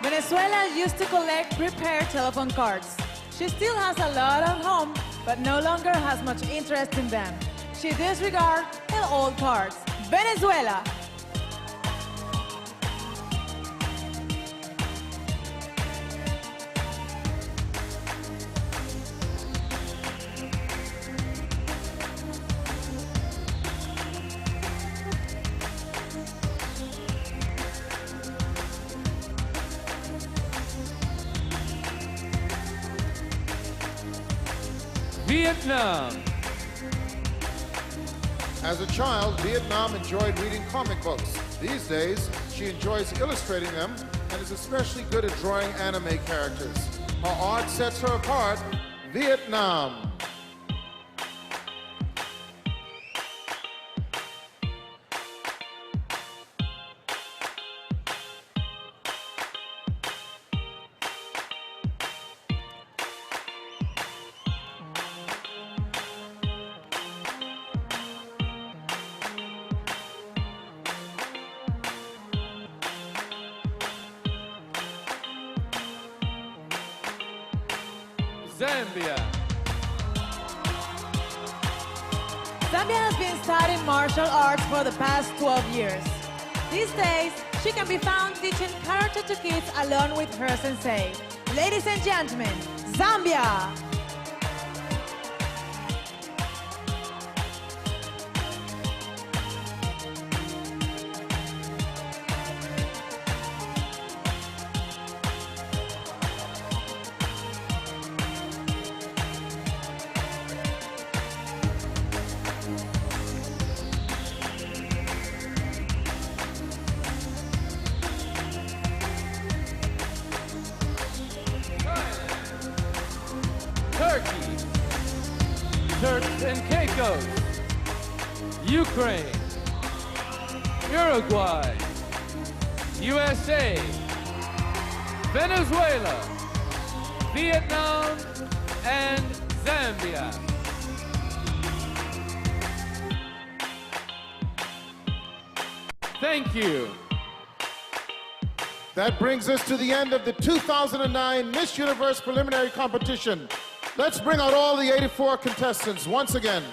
Venezuela used to collect prepaid telephone cards. She still has a lot at home, but no longer has much interest in them. She disregards her old cards. Venezuela. Vietnam. As a child, Vietnam enjoyed reading comic books. These days, she enjoys illustrating them and is especially good at drawing anime characters. Her art sets her apart. Vietnam. Zambia. Zambia has been studying martial arts for the past 12 years. These days, she can be found teaching karate to kids along with her sensei. Ladies and gentlemen, Zambia! Turkey. Turks and Caicos. Ukraine. Uruguay. USA. Venezuela. Vietnam and Zambia. Thank you. That brings us to the end of the 2009 Miss Universe preliminary competition. Let's bring out all the 84 contestants once again.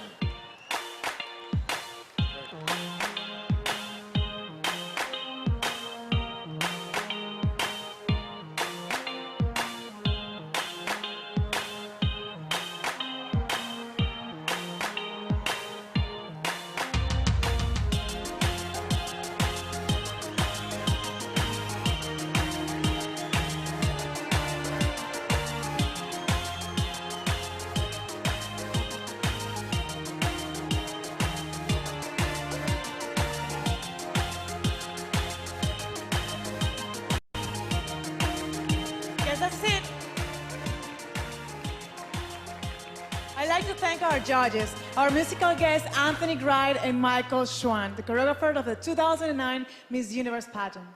That's it. I'd like to thank our judges, our musical guests, Anthony Gride and Michael Schwann, the choreographer of the 2009 Miss Universe pageant.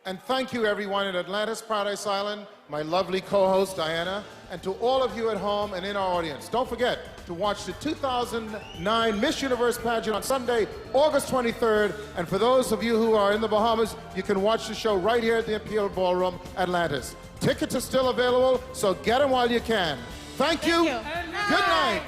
And thank you, everyone, in Atlantis, Paradise Island, my lovely co-host, Diana, and to all of you at home and in our audience. Don't forget to watch the 2009 Miss Universe pageant on Sunday, August 23rd. And for those of you who are in the Bahamas, you can watch the show right here at the Imperial Ballroom, Atlantis. Tickets are still available, so get them while you can. Thank you. you. Good night.